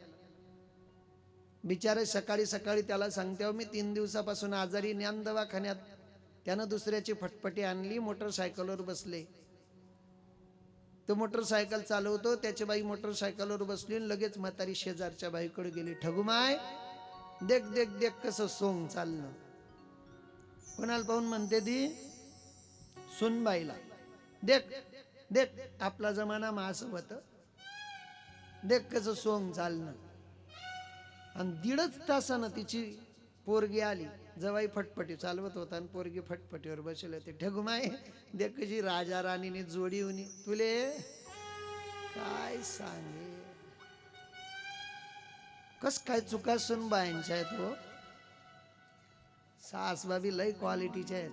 बिचारे सकाळी सकाळी त्याला सांगते, मी 3 दिवसापासून आजारी, ज्ञान दवाखान्यात. त्यानं दुसऱ्याची फटफटी आणली, मोटरसायकलवर बसले. तो मोटरसायकल चालवतो, त्याची बाई मोटरसायकलवर बसली आणि लगेच म्हातारी शेजारच्या बाईकडे गेली. ठगुमाय देख देख देख कसं सोंग चालणं. कोणाला पाहून म्हणते ती? सुनबाईला. देख देख आपला जमाना मास होत, देख कसं सोंग चालणं. आणि 1.5 तासानं तिची पोरगी आली. जवाई फटफटी चालवत होता आणि पोरगी फटफटीवर बसले होते. ठगुमाय देख कशी राजा राणीने जोडी होणी. तुले काय सांगे, कस काय चुका सुन बायांच्या आहेत हो. सासबाबी लय क्वालिटीच्या आहेत,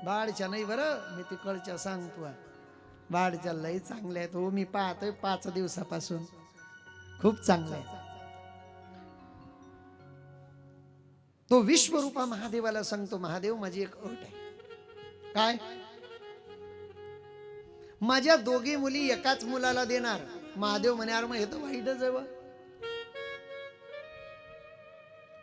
बाळच्या नाही बरं, मी तिकडच्या सांगतो. बाळच्या लय चांगल्या आहेत हो, मी पाहतोय 5 दिवसापासून, खूप चांगल्या आहेत. तो विश्वरूपा महादेवाला सांगतो, महादेव माझी एक अट आहे. काय? माझ्या 2 मुली एकाच मुलाला देणार. महादेव म्हणे, मग हे तर वाईटच आहे.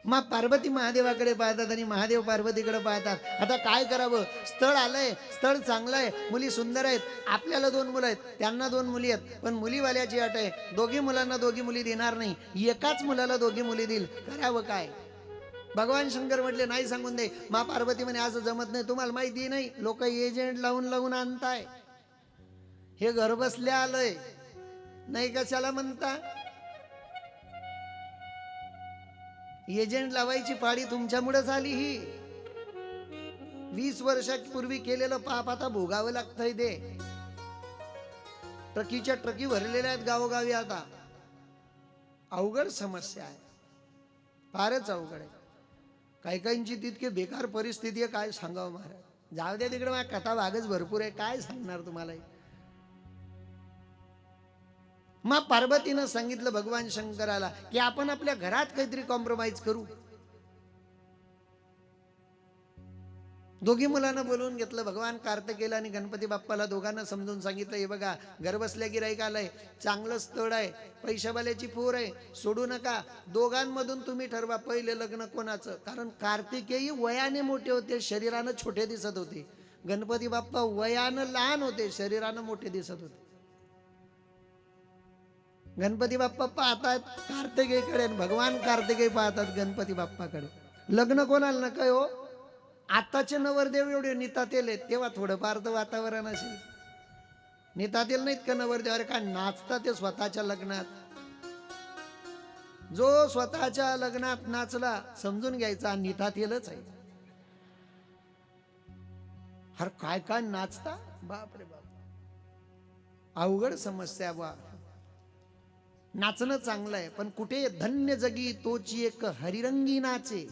मग पार्वती महादेवाकडे पाहतात आणि महादेव पार्वतीकडे पाहतात. आता काय करावं? स्थळ आलंय, स्थळ चांगलं आहे, मुली सुंदर आहेत. आपल्याला 2 मुलं आहेत, त्यांना 2 मुली आहेत, पण मुलीवाल्याची अट आहे, 2 मुलांना 2 मुली देणार नाही, एकाच मुलाला 2 मुली देईल. करावं काय? भगवान शंकर म्हटले नाही सांगून दे. मा पार्वती म्हणे असं जमत नाही, तुम्हाला माहिती नाही, लोक एजंट लावून लावून आणताय, हे घर बसल्या आलंय नाही, कशाला म्हणता? एजंट लावायची पाळी तुमच्यामुळे झाली. ही 20 वर्षापूर्वी केलेलं पाप आता भोगावं लागतंय. दे ट्रकीच्या ट्रकी भरलेल्या आहेत गावोगावी. आता अवघड समस्या आहे, फारच अवघड आहे. काही काहींची तितकी बेकार परिस्थिती आहे, काय सांगावं महाराज. जाऊ दे तिकडे, माझ्या कथा भागच भरपूर आहे, काय सांगणार तुम्हाला. मग पार्वतीनं सांगितलं भगवान शंकराला की आपण आपल्या घरात काहीतरी कॉम्प्रोमाइज करू. दोघी मुलांना बोलवून घेतलं. भगवान कार्तिकेयला आणि गणपती बाप्पाला दोघांना समजून सांगितलं, हे बघा घर बसल्या गिराईक आलंय, चांगलं स्थळ आहे, पैशावाल्याची पोर आहे, सोडू नका. दोघांमधून तुम्ही ठरवा पहिले लग्न कोणाचं. कारण कार्तिकेय वयाने मोठे होते, शरीरानं छोटे दिसत होते. गणपती बाप्पा वयानं लहान होते, शरीरानं मोठे दिसत होते. गणपती बाप्पा पाहतात कार्तिकेयकडे आणि भगवान कार्तिकेय पाहतात गणपती बाप्पाकडे. लग्न कोणाला नका हो. आताचे नवरदेव एवढे नितातेल आहेत, तेव्हा थोडंफार तर वातावरण असेल. नितातेल नाहीत का नवरदेव, अरे काय नाचतात ते स्वतःच्या लग्नात. जो स्वतःच्या लग्नात नाचला समजून घ्यायचा नितातेलच आहे. हर काय काय नाचता, बाप रे बाप, अवघड समस्या बा. नाचणं चांगलं आहे, पण कुठे धन्य जगी तोची एक हरिरंगी नाचे.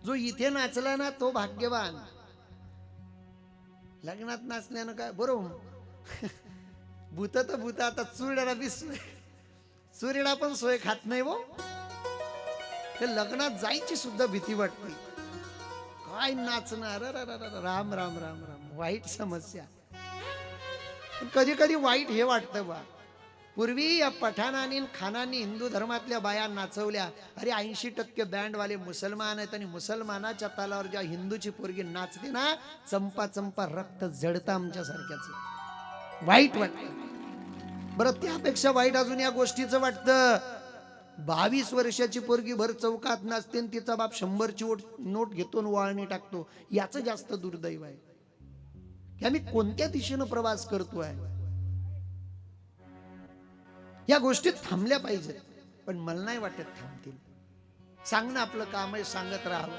जो इथे नाचला ना तो भाग्यवान. लग्नात नाचण्यानं काय बरोबर. भूत तर भूत, आता चुरड्याला बी सोय, चुरडा पण सोय खात नाही वो. ते लग्नात जायची सुद्धा भीती वाटते. काय नाचणार, राम राम राम राम. वाईट समस्या. कधी कधी वाईट हे वाटतं बा, पूर्वी या पठाणांनी खानांनी हिंदू धर्मातल्या बाया नाचवल्या. अरे 80% बँडवाले मुसलमान आहेत, आणि मुसलमानाच्या तालावर जेव्हा हिंदूची पोरगी नाचते ना, चंपा चंपा रक्त जडतं आमच्या सारख्याच. वाईट वाटतं. बरं त्यापेक्षा वाईट अजून या गोष्टीचं वाटतं, 22 वर्षाची पोरगी भर चौकात नाचते आणि तिचा बाप 100ची नोट घेतो आणि वाळणी टाकतो. याचं जास्त दुर्दैव आहे की आम्ही कोणत्या दिशेनं प्रवास करतोय. या गोष्टी थांबल्या पाहिजेत, पण मला नाही वाटत थांबतील. सांगणं आपलं काम आहे, सांगत राहावं.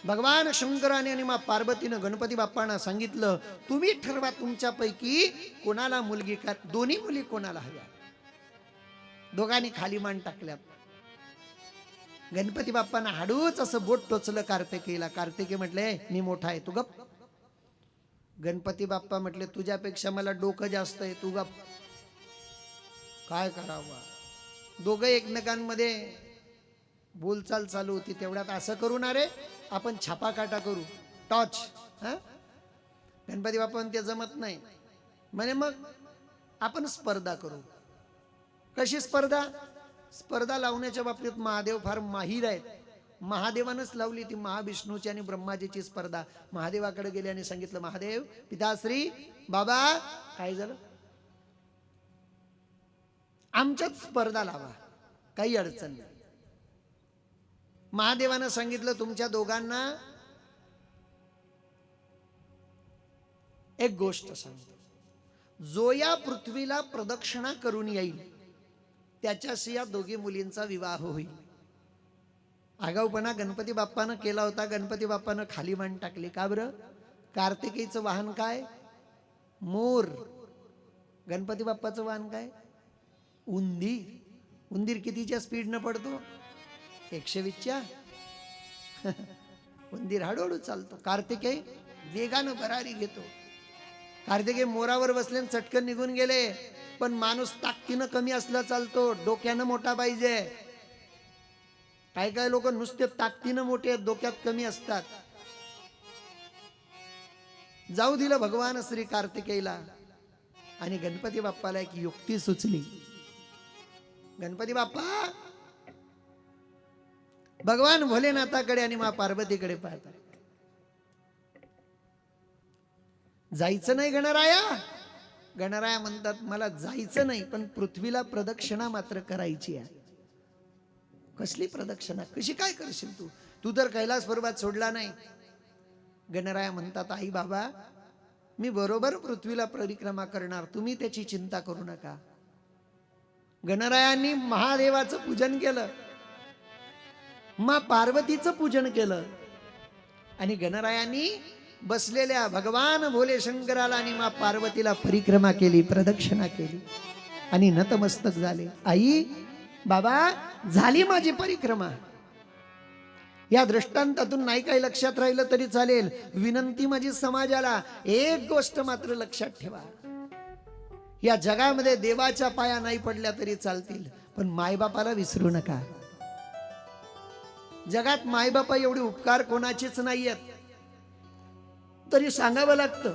भगवान शंकराने आणि मा पार्वतीनं गणपती बाप्पांना सांगितलं, तुम्ही ठरवा तुमच्यापैकी कोणाला मुलगी का दोन्ही मुली कोणाला हव्या. दोघांनी खाली मान टाकल्यात. गणपती बाप्पांना हाडूच असं बोट टोचलं कार्तिकेयला. कार्तिकेय म्हटले, मी मोठा आहे, तू गप. गणपती बाप्पा म्हटले, तुझ्यापेक्षा मला डोकं जास्त आहे, तू गप. काय करावं. दोघं एकमेकांमध्ये बोलचाल चालू होती. तेवढ्यात असं करू ना रे, आपण छापाकाटा करू, टॉर्च. गणपती बाप्पा ते जमत नाही म्हणे, मग आपण स्पर्धा करू. कशी स्पर्धा. स्पर्धा लावण्याच्या बाबतीत महादेव फार माहीर आहेत. महादेवानंच लावली ती महाविष्णूची आणि ब्रह्माजीची स्पर्धा. महादेवाकडे गेले आणि सांगितलं, महादेव पिताश्री बाबा काय झालं, आमच्याच स्पर्धा लावा, काही अडचण नाही. महादेवानं सांगितलं, तुमच्या दोघांना एक गोष्ट सांगतो, जो या पृथ्वीला प्रदक्षिणा करून येईल त्याच्याशी या दोघी मुलींचा विवाह होईल. आगाऊपणा गणपती बाप्पानं केला होता. गणपती बाप्पानं खाली मान टाकली. का बरं. कार्तिकेयचं वाहन काय, मोर. गणपती बाप्पाचं वाहन काय, उंदीर. उंदीर कितीच्या स्पीडनं पडतो, 120च्या. उंदीर हळूहळू चालतो, कार्तिकेय वेगानं भरारी घेतो. कार्तिकेय मोरावर बसले आणि चटकन निघून गेले. पण माणूस ताकदीनं कमी असला चालतो, डोक्यानं मोठा पाहिजे. काय काय लोक नुसते ताकदीनं मोठे आहेत, डोक्यात कमी असतात. जाऊ दिलं भगवान श्री कार्तिकेयला. आणि गणपती बाप्पाला एक युक्ती सुचली. गणपती बाप्पा भगवान भोलेनाथाकडे आणि मा पार्वतीकडे पाहतात. जायचं नाही गणराया. गणराया म्हणतात, मला जायचं नाही, पण पृथ्वीला प्रदक्षिणा मात्र करायची आहे. कसली प्रदक्षिणा, कशी काय करशील तू, तू तर कैलास पर्वत सोडला नाही. गणराया म्हणतात, आई बाबा मी बरोबर पृथ्वीला परिक्रमा करणार, तुम्ही त्याची चिंता करू नका. गणरायांनी महादेवाचं पूजन केलं, मा पार्वतीचं पूजन केलं, आणि गणरायांनी बसलेल्या भगवान भोले शंकराला आणि मा पार्वतीला परिक्रमा केली, प्रदक्षिणा केली आणि नतमस्तक झाले. आई बाबा झाली माझी परिक्रमा. या दृष्टांतातून नाही काही लक्षात राहिलं तरी चालेल. विनंती माझी समाजाला, एक गोष्ट मात्र लक्षात ठेवा, या जगामध्ये देवाच्या पाया नाही पडल्या तरी चालतील, पण मायबापाला विसरू नका. जगात मायबापा एवढे उपकार कोणाचेच नाही आहेत, तरी सांगावं लागतं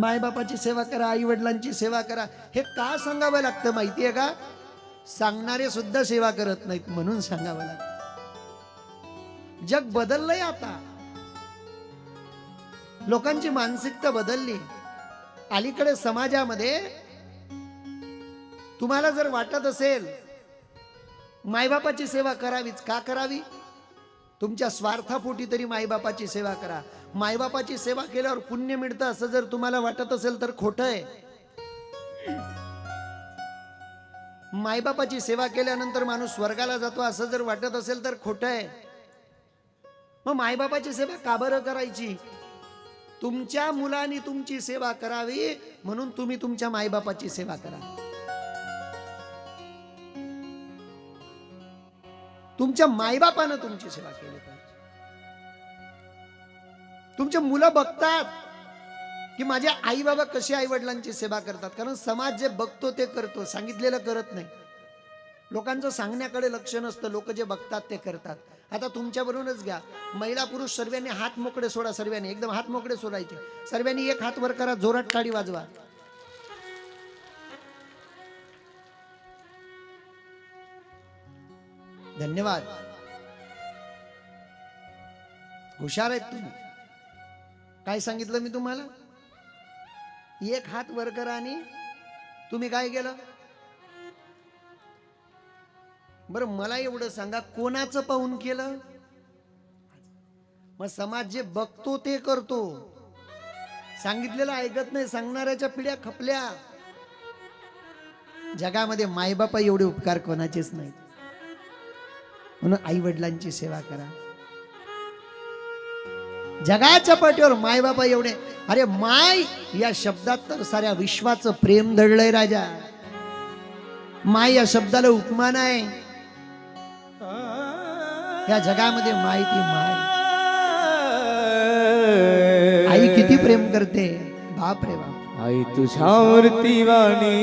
मायबापाची सेवा करा, आई वडिलांची सेवा करा. हे का सांगावं लागतं माहितीये का? सांगणारे सुद्धा सेवा करत नाहीत म्हणून सांगावं लागतं. जग बदललंय आता, लोकांची मानसिकता बदलली. अलीकडे समाजामध्ये तुम्हाला जर वाटत असेल मायबापाची सेवा करावीच, का करावी? तुमच्या स्वार्थापोटी तरी मायबापाची सेवा करा. मायबापाची सेवा केल्यावर पुण्य मिळतं असं जर तुम्हाला वाटत असेल तर खोटं आहे. मायबापाची सेवा केल्यानंतर माणूस स्वर्गाला जातो असं जर वाटत असेल तर खोटं आहे. मग मायबापाची सेवा का बरं करायची? तुमच्या मुलांनी तुमची सेवा करावी म्हणून तुम्ही तुमच्या मायबापाची सेवा करा. तुमच्या मायबापानं तुमची सेवा केली पाहिजे. तुमचे मुलं बघतात की माझे आई बाबा कसे आई वडिलांची सेवा करतात, कारण समाज जे बघतो ते करतो, सांगितलेलं करत नाही. लोकांचं सांगण्याकडे लक्ष नसतं, लोक जे बघतात ते करतात. आता तुमच्यावरूनच घ्या, महिला पुरुष सर्वांनी हात मोकळे सोडा, सर्वांनी एकदम हात मोकळे सोडायचे. सर्वांनी एक हात वर करा, जोरात टाळी वाजवा. धन्यवाद, हुशार आहेत तुम्ही. काय सांगितलं मी तुम्हाला? एक हात वर करा आणि तुम्ही काय केलं? बरं मला एवढं सांगा, कोणाचं पाहून केलं? मग समाज जे बघतो ते करतो, सांगितलेलं ऐकत नाही, सांगणाऱ्याच्या पिढ्या खपल्या. जगामध्ये मायबापा एवढे उपकार कोणाचेच नाहीत, म्हणून आई वडिलांची सेवा करा. जगाच्या पाठीवर मायबापा एवढे, अरे माय या शब्दात तर साऱ्या विश्वाचं प्रेम दडलंय राजा. माय या शब्दाला उपमान आहे. या जगामध्ये माय ती माय. आई किती प्रेम करते, बाप रे बाप. आई तुझ्या मूर्तीवाणी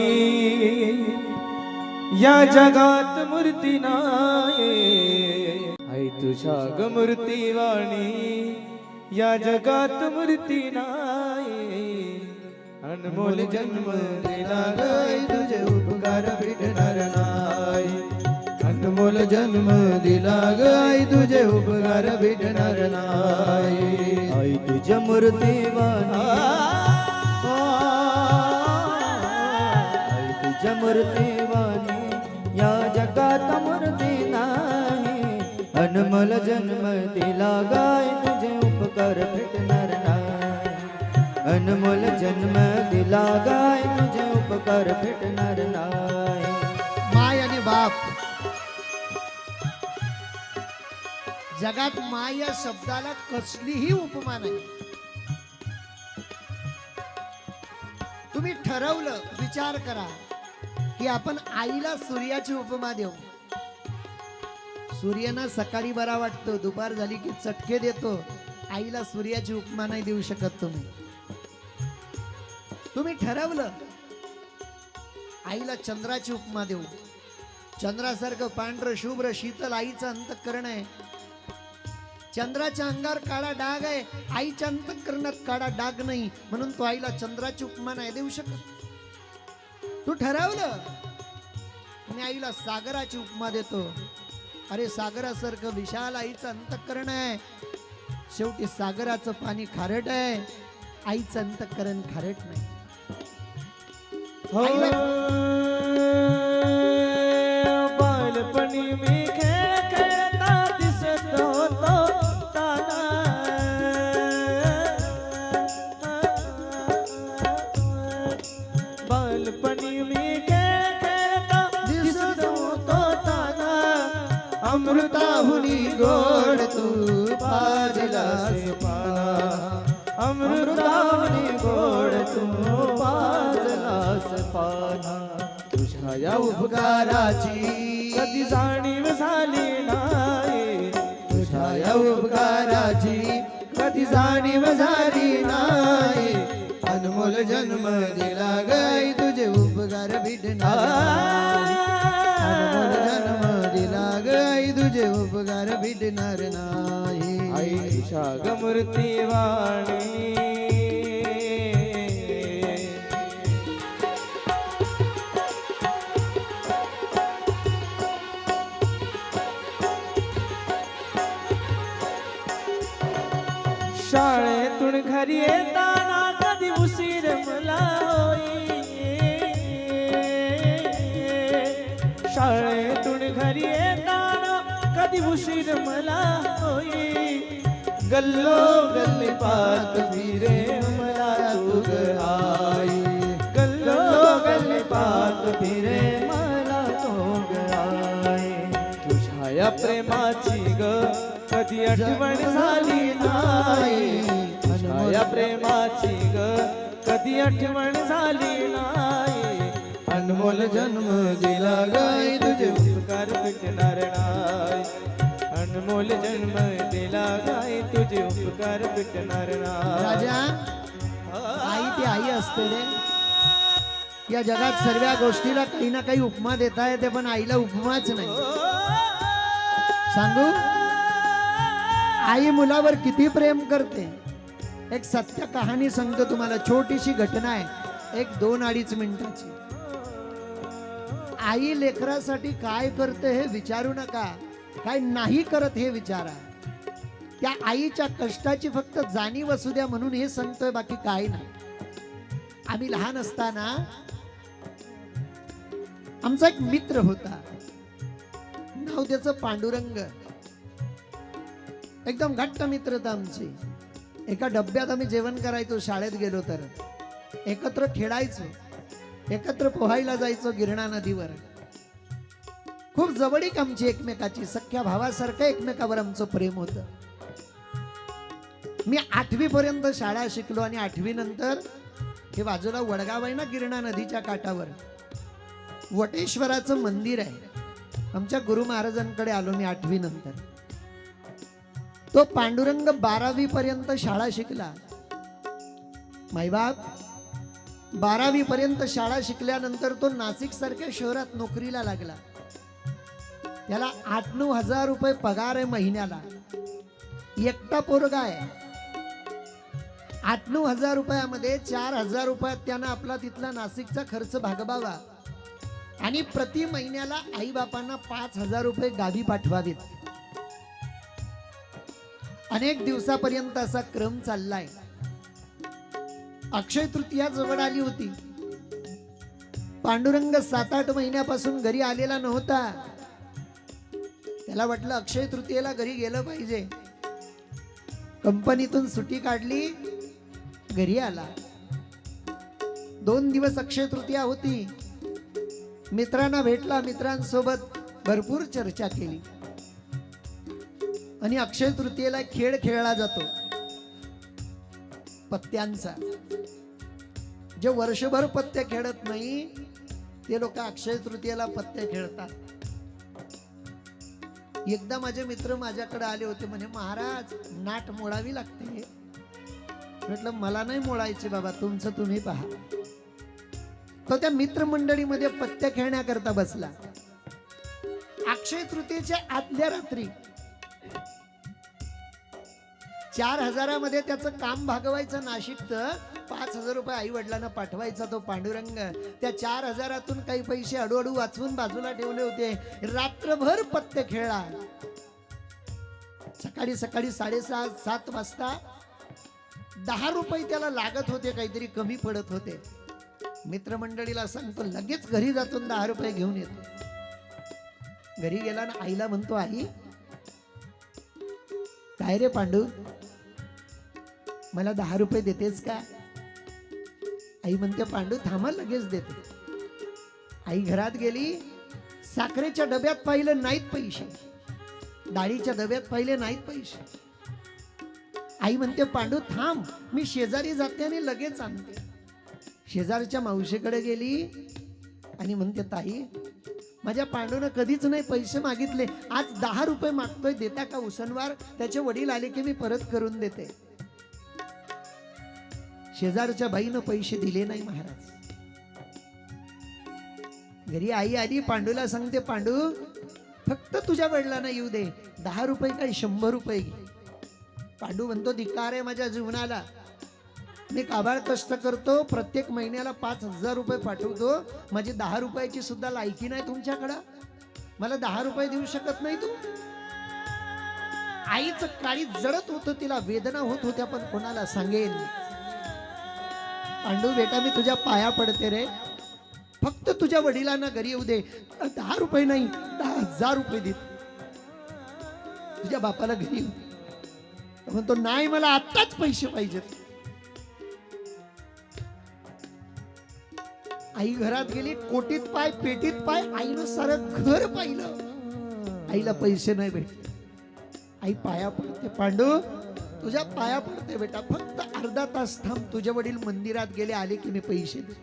या जगात मूर्ती नाही. आई तुझ्या ग मूर्तीवाणी या जगात मूर्ती नाही. अनमोल जन्म दिला गाय तुझे उपकार भेटणार नाही. अनमोल जन्म दिला गाय तुझे उपकार भेटणार नाही. आई तुझ्या मूर्तीवाणी, आई तुझ्या मूर्तीवाणी या जगात मूर्ती नाही. अनमोल जन्म दिला गाय तुझे उपकार भेटणार नाही. अनमोल जन्म दिला गाय तुझे उपकार भेटणार नाही. माय आणि बाप, जगात माय या शब्दाला कसलीही उपमा नाही. तुम्ही ठरवलं, विचार करा की आपण आईला सूर्याची उपमा देऊ. सूर्याना सकाळी बरा वाटतो, दुपार झाली की चटके देतो. आईला सूर्याची उपमा नाही देऊ शकत तुम्ही. तुम्ही ठरवलं आईला चंद्राची उपमा देऊ. चंद्रासारखं पांढरं शुभ्र शीतल आईचं अंतःकरण आहे. चंद्राच्या अंगावर काळा डाग आहे, आईच्या अंतःकरणात काळा डाग नाही, म्हणून तो आईला चंद्राची उपमा नाही देऊ शकत. तू ठरवलं. मी आईला सागराची उपमा देतो. अरे सागरासारखं विशाल आईचं अंतःकरण आहे. शेवटी सागराचं पाणी खारट आहे, आईचं अंतःकरण खारट नाही. बालपणी मी खेळ खेळता दिसत होतो ताना. बालपणी मी खेळ खेळता दिसत होतो ताना. अमृताहुनी गोड तू पाजलास पाना. अमृताने गोड तू पाजलास पाना, तुझ्या या उपकाराची कधी जाणीव झाली नाही, तुझ्या या उपकाराची कधी जाणीव झाली नाही, अनमोल जन्म दिला गाई तुझे उपकार भेटणार नाही, अनमोल जन्म दिला गाई तुझे उपकार भेटणार नाही, आई शागमूर्ती वाणी शाळेतून घरी येताना कधी उशीर मला होई, शाळेतून घरी येताना कधी उशीर मला होई, गल्लो गल्ली पात फिरे मला तू ग आई, गल्लो गल्ली पात फिरे मला तू ग आई, तुझ्या या प्रेमाची ग कधी आठवण झाली नाही, तुझ्या या प्रेमाची ग कधी आठवण झाली नाही, अनमोल जन्म दिला गाई तुझे उपकार भेटणार नाही, अनमोल जन्म दिला गाई तुझे उपकार भेटणार नाही. राजा, आई ती आई असते रे. या जगात सर्व गोष्टीला काही ना काही उपमा देता येते, पण आईला उपमाच नाही. सांगू, आई मुलावर किती प्रेम करते. एक सत्य कहाणी सांगतो तुम्हाला, छोटीशी घटना आहे, एक 2-2.5 मिनिटाची. आई लेकरासाठी काय करते हे विचारू नका, काय नाही करत हे विचारा. त्या आईच्या कष्टाची फक्त जाणीव असू द्या म्हणून हे सांगतोय, बाकी काय नाही. आम्ही लहान असताना आमचा एक मित्र होता, नाव त्याचं पांडुरंग. एकदम घट्ट मित्रता आमची. एका डब्यात आम्ही जेवण करायचो, शाळेत गेलो तर एकत्र खेळायचो, एकत्र पोहायला जायचो गिरणा नदीवर. खूप जवळीक आमची एकमेकाची, सख्या भावासारखं एकमेकावर आमचं प्रेम होतं. मी 8वी पर्यंत शाळा शिकलो आणि 8वी नंतर हे बाजूला वडगाव आहे ना गिरणा नदीच्या काठावर, वटेश्वराचं मंदिर आहे. आमच्या गुरु महाराजांकडे आलो मी 8वी नंतर. तो पांडुरंग 12वी पर्यंत शाळा शिकला. माईबाप 12वी पर्यंत शाळा शिकल्यानंतर तो नाशिक सारख्या शहरात नोकरीला लागला. त्याला 8-9 हजार रुपये पगार आहे महिन्याला. एकटा पोरगा आहे. 8-9 हजार रुपयामध्ये 4,000 रुपयात त्यानं आपला तिथला नाशिकचा खर्च भागवावा आणि प्रति महिन्याला आई बापांना 5,000 रुपये गावी पाठवावेत. अनेक दिवसापर्यंत असा क्रम चाललाय. अक्षय तृतीया जवळ आली होती. पांडुरंग 7-8 महिन्यापासून घरी आलेला नव्हता. त्याला वाटलं अक्षय तृतीयेला घरी गेलं पाहिजे. कंपनीतून सुट्टी काढली, घरी आला. 2 दिवस अक्षय तृतीया होती. मित्रांना भेटला, मित्रांसोबत भरपूर चर्चा केली आणि अक्षय तृतीयेला खेळ खेळला जातो पत्त्यांचा. जे वर्षभर पत्ते खेळत नाही ते लोक अक्षय तृतीयेला पत्ते खेळतात. एकदा माझे मित्र माझ्याकडे आले होते, म्हणे महाराज नाट मोडावी लागते. म्हटलं मला नाही मोडायची बाबा, तुमचं तुम्ही पहा. तो त्या मित्रमंडळीमध्ये पत्ते खेळण्याकरता बसला. अक्षय तृतीयेच्या आदल्या रात्री 4,000मध्ये त्याचं काम भागवायचं नाशिकचं. 5,000 रुपये आई वडिलांना पाठवायचा तो पांडुरंग. त्या 4,000तून काही पैसे हळूहळू वाचवून बाजूला ठेवले होते. रात्रभर पत्ते खेळला. सकाळी 6:30-7 वाजता 10 रुपये त्याला लागत होते, काहीतरी कमी पडत होते. मित्रमंडळीला सांगतो लगेच घरी जातो 10 रुपये घेऊन येतो. घरी गेला ना आईला म्हणतो, आई काय रे पांडू, मला 10 रुपये देतेस का? आई म्हणते पांडू थांबा लगेच देते. आई घरात गेली. साखरेच्या डब्यात पाहिलं नाहीत पैसे, डाळीच्या डब्यात पाहिले नाहीत पैसे. आई म्हणते पांडू थांब, मी शेजारी जाते आणि लगेच आणते. शेजारच्या मावशीकडे गेली आणि म्हणते ताई, माझ्या पांडूनं कधीच नाही पैसे मागितले, आज 10 रुपये मागतोय, देता का उसनवार? त्याचे वडील आले की मी परत करून देते. शेजारच्या बाईनं पैसे दिले नाही महाराज. घरी आई आली, पांडूला सांगते, पांडू फक्त तुझ्या वडिलांना येऊ दे, 10 रुपये काय 100 रुपये घे. पांडू म्हणतो, धिक्कार आहे माझ्या जीवनाला, मी काबाड कष्ट करतो, प्रत्येक महिन्याला 5,000 रुपये पाठवतो, माझी 10 रुपयाची सुद्धा लायकी नाही तुमच्याकडं, मला 10 रुपये देऊ शकत नाही तू? आईचं काळी जळत होतं, तिला वेदना होत होत्या, पण कोणाला सांगेल? पांडू बेटा, मी तुझ्या पाया पडते रे, फक्त तुझ्या वडिलांना घरी येऊ दे, 10 रुपये नाही 10,000 रुपये दे, तुझ्या बापाला घरी येऊ दे. म्हणतो, नाही मला आत्ताच पैसे पाहिजेत. आई घरात गेली, कोटीत पाय पेटीत पाय, आईनं सारं घर पाहिलं, आईला पैसे नाही भेटले. आई पाया पडते, पांडू तुझ्या पाया पडते बेटा, फक्त अर्धा तास थांब, तुझे वडील मंदिरात गेले, आले की मी पैसे दे.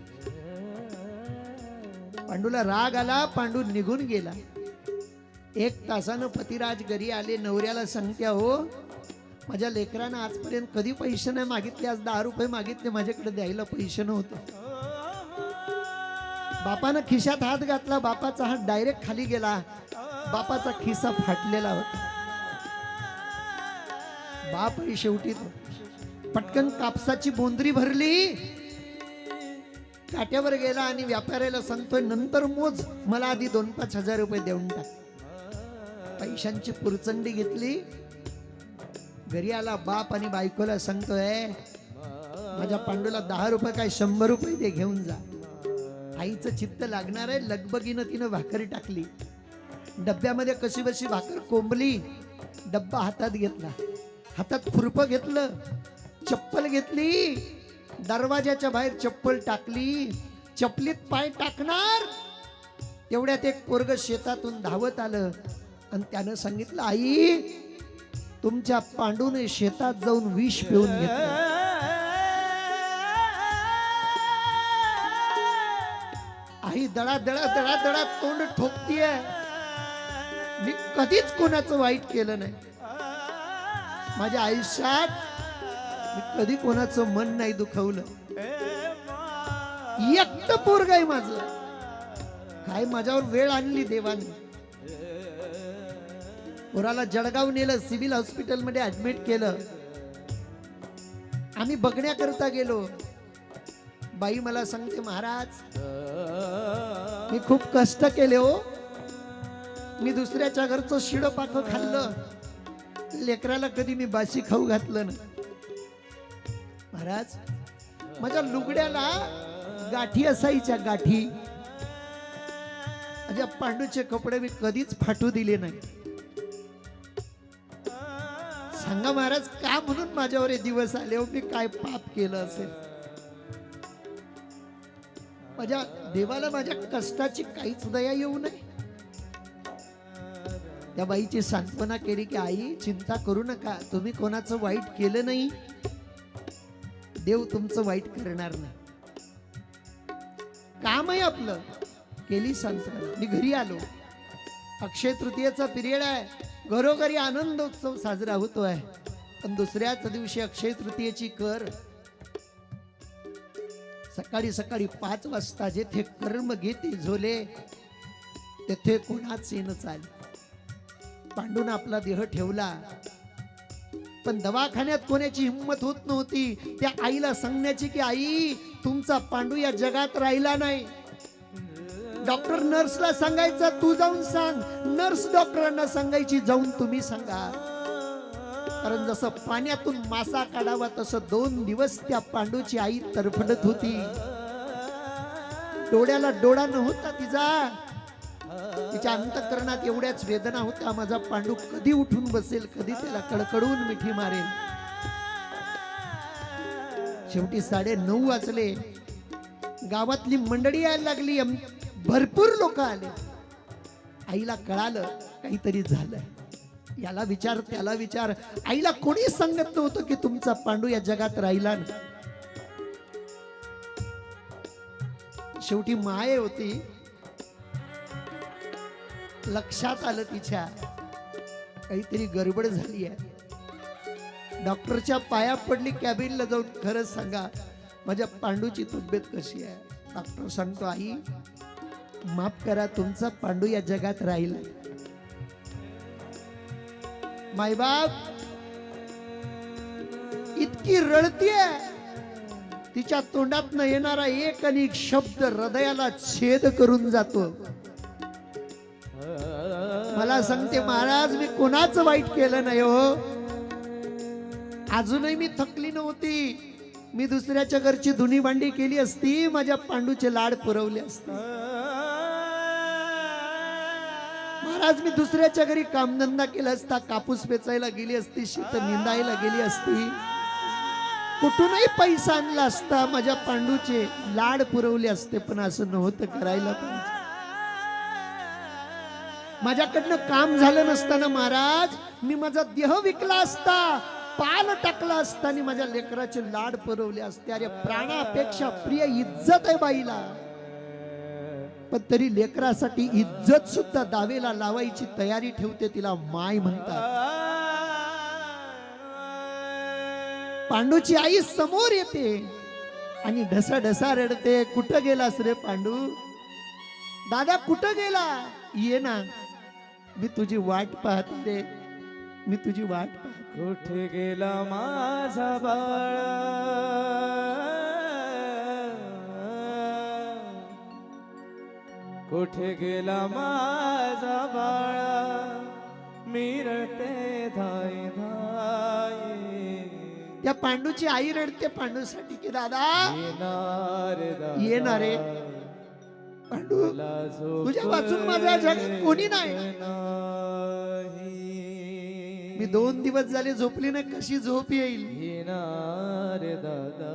पांडूला राग आला, पांडू निघून गेला. 1 तासानं पतिराज घरी आले, नवऱ्याला सांगते, हो माझ्या लेकरानं आजपर्यंत कधी पैसे नाही मागितले, आज 10 रुपये मागितले, माझ्याकडे द्यायला पैसे नव्हते. बापानं खिशात हात घातला, बापाचा हात डायरेक्ट खाली गेला, बापाचा खिसा फाटलेला होता. बाप शेवटी पटकन कापसाची बोंदरी भरली, काट्यावर गेला आणि व्यापाऱ्याला सांगतोय, नंतर मोज, मला आधी 2-5 हजार रुपये देऊन टाक. पैशांची पुरचंडी घेतली, घरी आला, बाप आणि बायकोला सांगतोय, माझ्या पांडूला 10 रुपये काय 100 रुपये दे, घेऊन जा. आईचं चित्त लागणार आहे, लगबगीनं तिनं भाकर टाकली, डब्यामध्ये कशी बशी भाकर कोंबली, डब्बा हातात घेतला, हातात खुरपं घेतलं, चप्पल घेतली, दरवाजाच्या बाहेर चप्पल टाकली, चपलीत पाय टाकणार तेवढ्यात एक पोरग शेतातून धावत आलं आणि त्यानं सांगितलं, आई तुमच्या पांडूने शेतात जाऊन विष पिऊन घेतलं. आई दडा दडा दडा दडा तोंड ठोकतीये, मी कधीच कोणाचं वाईट केलं नाही, माझ्या आयुष्यात मी कधी कोणाचं मन नाही दुखवलं, एकटं पोरग आहे माझं, काय माझ्यावर वेळ आणली देवाने. पोराला जळगाव नेलं, सिव्हिल हॉस्पिटल मध्ये ऍडमिट केलं, आम्ही बघण्याकरता गेलो. बाई मला सांगते, महाराज मी खूप कष्ट केले हो, मी दुसऱ्याच्या घरचं शिड पाक खाल्लं, लेकराला कधी मी बाशी खाऊ घातलं ना. महाराज माझ्या लुगड्याला गाठी असायच्या, गाठी, माझ्या पांडूचे कपडे मी कधीच फाटू दिले नाही. सांगा महाराज, का म्हणून माझ्यावर हे दिवस आले हो, मी काय पाप केलं असेल? माझ्या देवाला माझ्या कष्टाची काहीच दया येऊ नये. त्या बाईची सांत्वना केली की आई चिंता करू नका, तुम्ही कोणाचं वाईट केलं नाही, देव तुमचं वाईट करणार नाही, काम आहे आपलं. केली सांत्वना. मी घरी आलो, अक्षय तृतीयेचा पिरियड आहे, घरोघरी आनंदोत्सव साजरा होतोय, पण दुसऱ्याच दिवशी अक्षय तृतीयेची कर. सकाळी सकाळी 5 वाजता जेथे कर्म घेते झोले तेथे कोणाच येणं चाल. पांडून आपला देह ठेवला, पण दवाखान्यात कोणाची हिंमत होत नव्हती त्या आईला सांगण्याची की आई तुमचा पांडू या जगात राहिला नाही. डॉक्टर नर्सला सांगायचा तू जाऊन सांग, नर्स डॉक्टरांना सांगायची जाऊन तुम्ही सांगा. कारण जसं पाण्यातून मासा काढावा तसं 2 दिवस त्या पांडूची आई तरफडत होती. डोळ्याला डोळा नव्हता तिचा, तिच्या अंतःकरणात एवढ्याच वेदना होत्या, माझा पांडू कधी उठून बसेल, कधी त्याला कडकडून मिठी मारेल. शेवटी 9:30 वाजले, गावातली मंडळी यायला लागली, भरपूर लोक आले. आईला कळालं काहीतरी झालंय, याला विचार त्याला विचार. आईला कोणी सांगत नव्हतं की तुमचा पांडू या जगात राहिला ना. शेवटी माय होती, लक्षात आलं तिच्या काहीतरी गडबड झाली आहे. डॉक्टरच्या पाया पडली, कॅबिनला जाऊन खरंच सांगा माझ्या पांडूची तब्येत कशी आहे. डॉक्टर सांगतो आई माफ करा तुमचा पांडू या जगात राहिला. मायबाप इतकी रडतीये, तिच्या तोंडातनं येणारा एक आणि एक शब्द हृदयाला छेद करून जातो. मला सांगते महाराज मी कोणाचं वाईट केलं नाही हो. अजूनही मी थकली नव्हती. मी दुसऱ्याच्या घरची धुनी भांडी केली असती, माझ्या पांडूचे लाड पुरवले असते. महाराज मी दुसऱ्याच्या घरी कामधंदा केला असता, कापूस वेचायला गेली असती, शेत निंदायला गेली असती, कुठूनही पैसा आणला असता, माझ्या पांडूचे लाड पुरवले असते. पण असं नव्हतं करायला पाहिजे. माझ्याकडनं काम झालं नसताना महाराज मी माझा देह विकला असता, पाल टाकला असता आणि माझ्या लेकराचे लाड पुरवले असते. अरे प्राणापेक्षा प्रिय इज्जत आहे बाईला, पण तरी लेकरासाठी इज्जत सुद्धा दावेला लावायची तयारी ठेवते. तिला माय म्हणतात. पांडूची आई समोर येते आणि ढसा ढसा रडते. कुठं गेलास रे पांडू? दादा कुठं गेला? ये ना, मी तुझी वाट पाहते रे, मी तुझी वाट पाहते. कुठे गेला माझा बाळा, कुठे गेला माझा बाळा, मी रडते धाय धाय. त्या पांडूची आई रडते पांडूसाठी की दादा येणार येणार रे पांडू, तुझ्या वाचून माझ्या जगात कोणी नाही. मी 2 दिवस झाले झोपली नाही, कशी झोप येईल? येणार दादा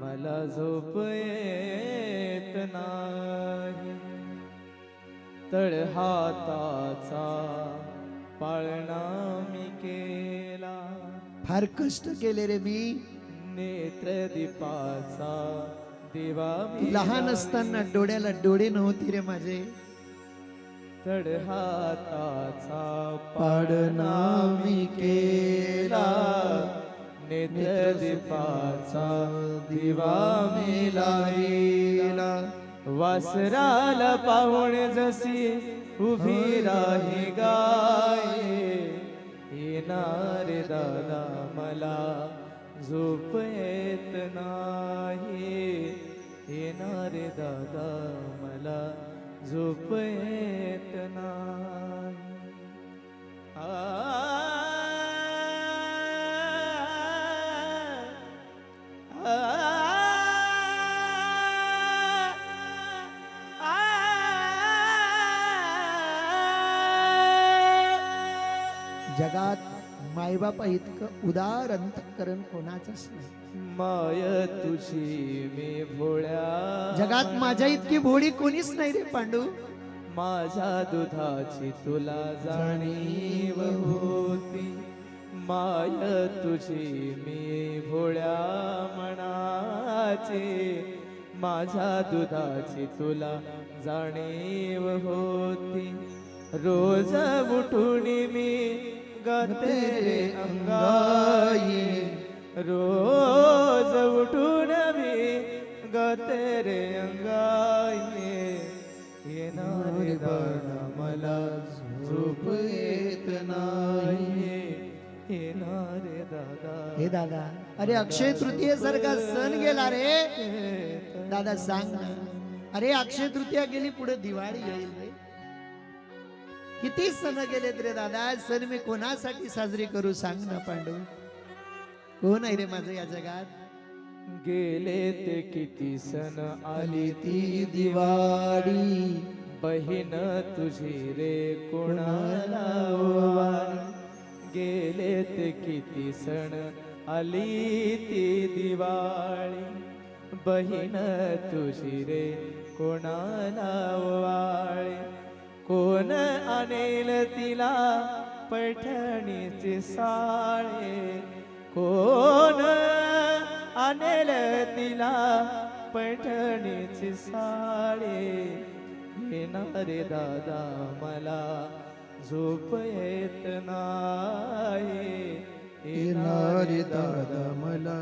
मला झोप येत नाही. तळहाताचा पाळणा मी केला, फार कष्ट केले रे मी. नेत्र दीपाचा दिवा मी लहान असताना डोळ्याला डोळे नव्हते रे माझे. तळहाताचा पाळणा मी केला, नेत्र दीपाचा दिवा मी लाईला. वासराला पाहून जशी उभी राही गाय, येणार दादा मला झोप येत नाही. येणार दादा मला झोप येत नाही. जगात मायबापा इतकं उदार अंतःकरण कोणाचंच नाही. माय तुझी मी भोळ्या, जगात माझ्या इतकी भोळी कोणीच नाही रे पांडू. माझ्या दुधाची तुला जाणीव होती. माय तुझी मी भोळ्या मनाची, माझ्या दुधाची तुला जाणीव होती. रोज उठून मी गाते रे अंगाई, रोज उठून मी गाते रे अंगाई. येणार दादा मला झोप येत नाही. येणार दादा. हे दादा, अरे अक्षय तृतीये सारखा सण गेला रे. दादा सांग ना, अरे अक्षय तृतीया गेली, पुढे दिवाळी येईल रे. किती सण गेलेत रे दादा. सण मी कोणासाठी साजरी करू सांग ना पांडू. कोण आहे रे माझं या जगात? गेले ते किती सण आली ती दिवाळी, बहीण तुझी रे कोणाला ओवाळी. गेले ते किती सण आली ती दिवाळी, बहीण तुझी रे कोणाला ओवाळी. कोण आणेल तिला पैठणीचे साळे, कोण आणेल तिला पैठणीचे साळे. येणारे दादा मला झोप येत नाही, येणारे दादा मला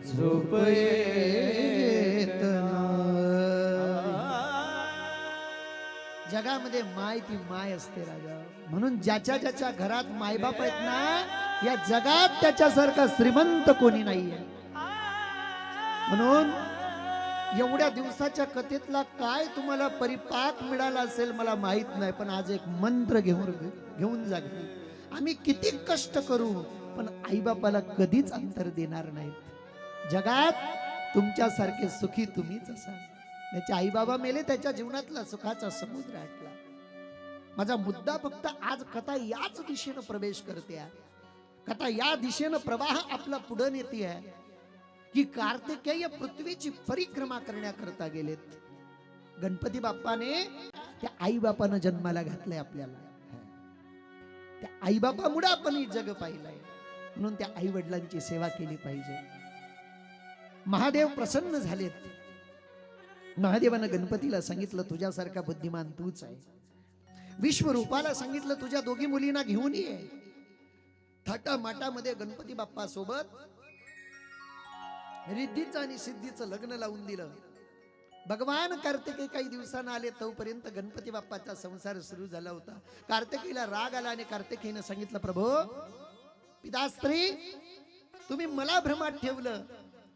झोप येत जगामध्ये माय ती माय असते राजा. म्हणून ज्याच्या ज्याच्या घरात मायबाप आहेत ना, या जगात त्याच्यासारखा श्रीमंत कोणी नाहीये. म्हणून एवढ्या दिवसाच्या कथेतला काय तुम्हाला परिपाक मिळाला असेल मला माहित नाही, पण आज एक मंत्र घेऊन जागे. आम्ही किती कष्ट करू पण आईबापाला कधीच अंतर देणार नाहीत. जगात तुमच्यासारखे सुखी तुम्हीच असाल. त्याचे आई बाबा मेले, त्याच्या जीवनातला सुखाचा समुद्र आटला. माझा मुद्दा फक्त आज कथा याच दिशेनं प्रवेश करते आहे. कथा या दिशेनं प्रवाह आपला पुढे नेते आहे की कार्तिकेय पृथ्वीची परिक्रमा करण्याकरता गेलेत. गणपती बाप्पाने त्या आई बापानं जन्माला घातलंय आपल्याला. त्या आई बापामुळे आपण ही जग पाहिलंय. म्हणून त्या आई वडिलांची सेवा केली पाहिजे. महादेव प्रसन्न झालेत. महादेवानं गणपतीला सांगितलं तुझ्यासारखा बुद्धिमान तूच आहे. विश्वरूपाला सांगितलं तुझ्या दोघी मुलींना घेऊन ये. थाटामाटामध्ये गणपती बाप्पा सोबत रिद्धीचं आणि सिद्धीचं लग्न लावून दिलं. भगवान कार्तिकेय काही दिवसानं आले, तोपर्यंत गणपती बाप्पाचा संसार सुरू झाला होता. कार्तिकेयला राग आला आणि कार्तिकेयनं सांगितलं प्रभू पितास्त्री तुम्ही मला भ्रमात ठेवलं.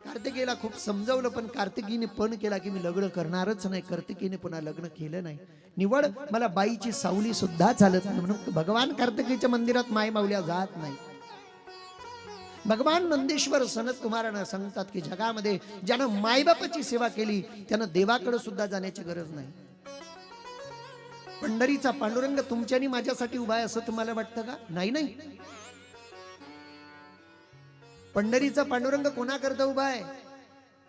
कार्तिकेयला खूप समजावलं पण कार्तिकीने पण केला की मी लग्न करणारच नाही. कार्तिकीने पुन्हा लग्न केलं नाही. निवड मला बाईची सावली सुद्धा चालत नाही. म्हणून भगवान कार्तिकीच्या मंदिरात माय माऊल्या जात नाही. भगवान नंदेश्वर सनत कुमारांना सांगतात की जगामध्ये ज्यानं मायबापाची सेवा केली त्यानं देवाकडे सुद्धा जाण्याची गरज नाही. पंढरीचा पांडुरंग तुमच्यानी माझ्यासाठी उभा आहे असं तुम्हाला वाटतं का? नाही नाही. पंढरीचा पांडुरंग कोणाकरता उभा आहे?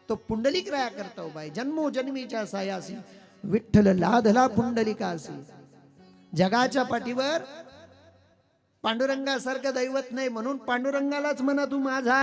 तो पुंडलिक राया करता उभा आहे. जन्मोजन्मीच्या सायासी विठ्ठल लाधला पुंडलिकासी. जगाच्या पाठीवर पांडुरंगासारखं दैवत नाही. म्हणून पांडुरंगालाच म्हणा तू माझा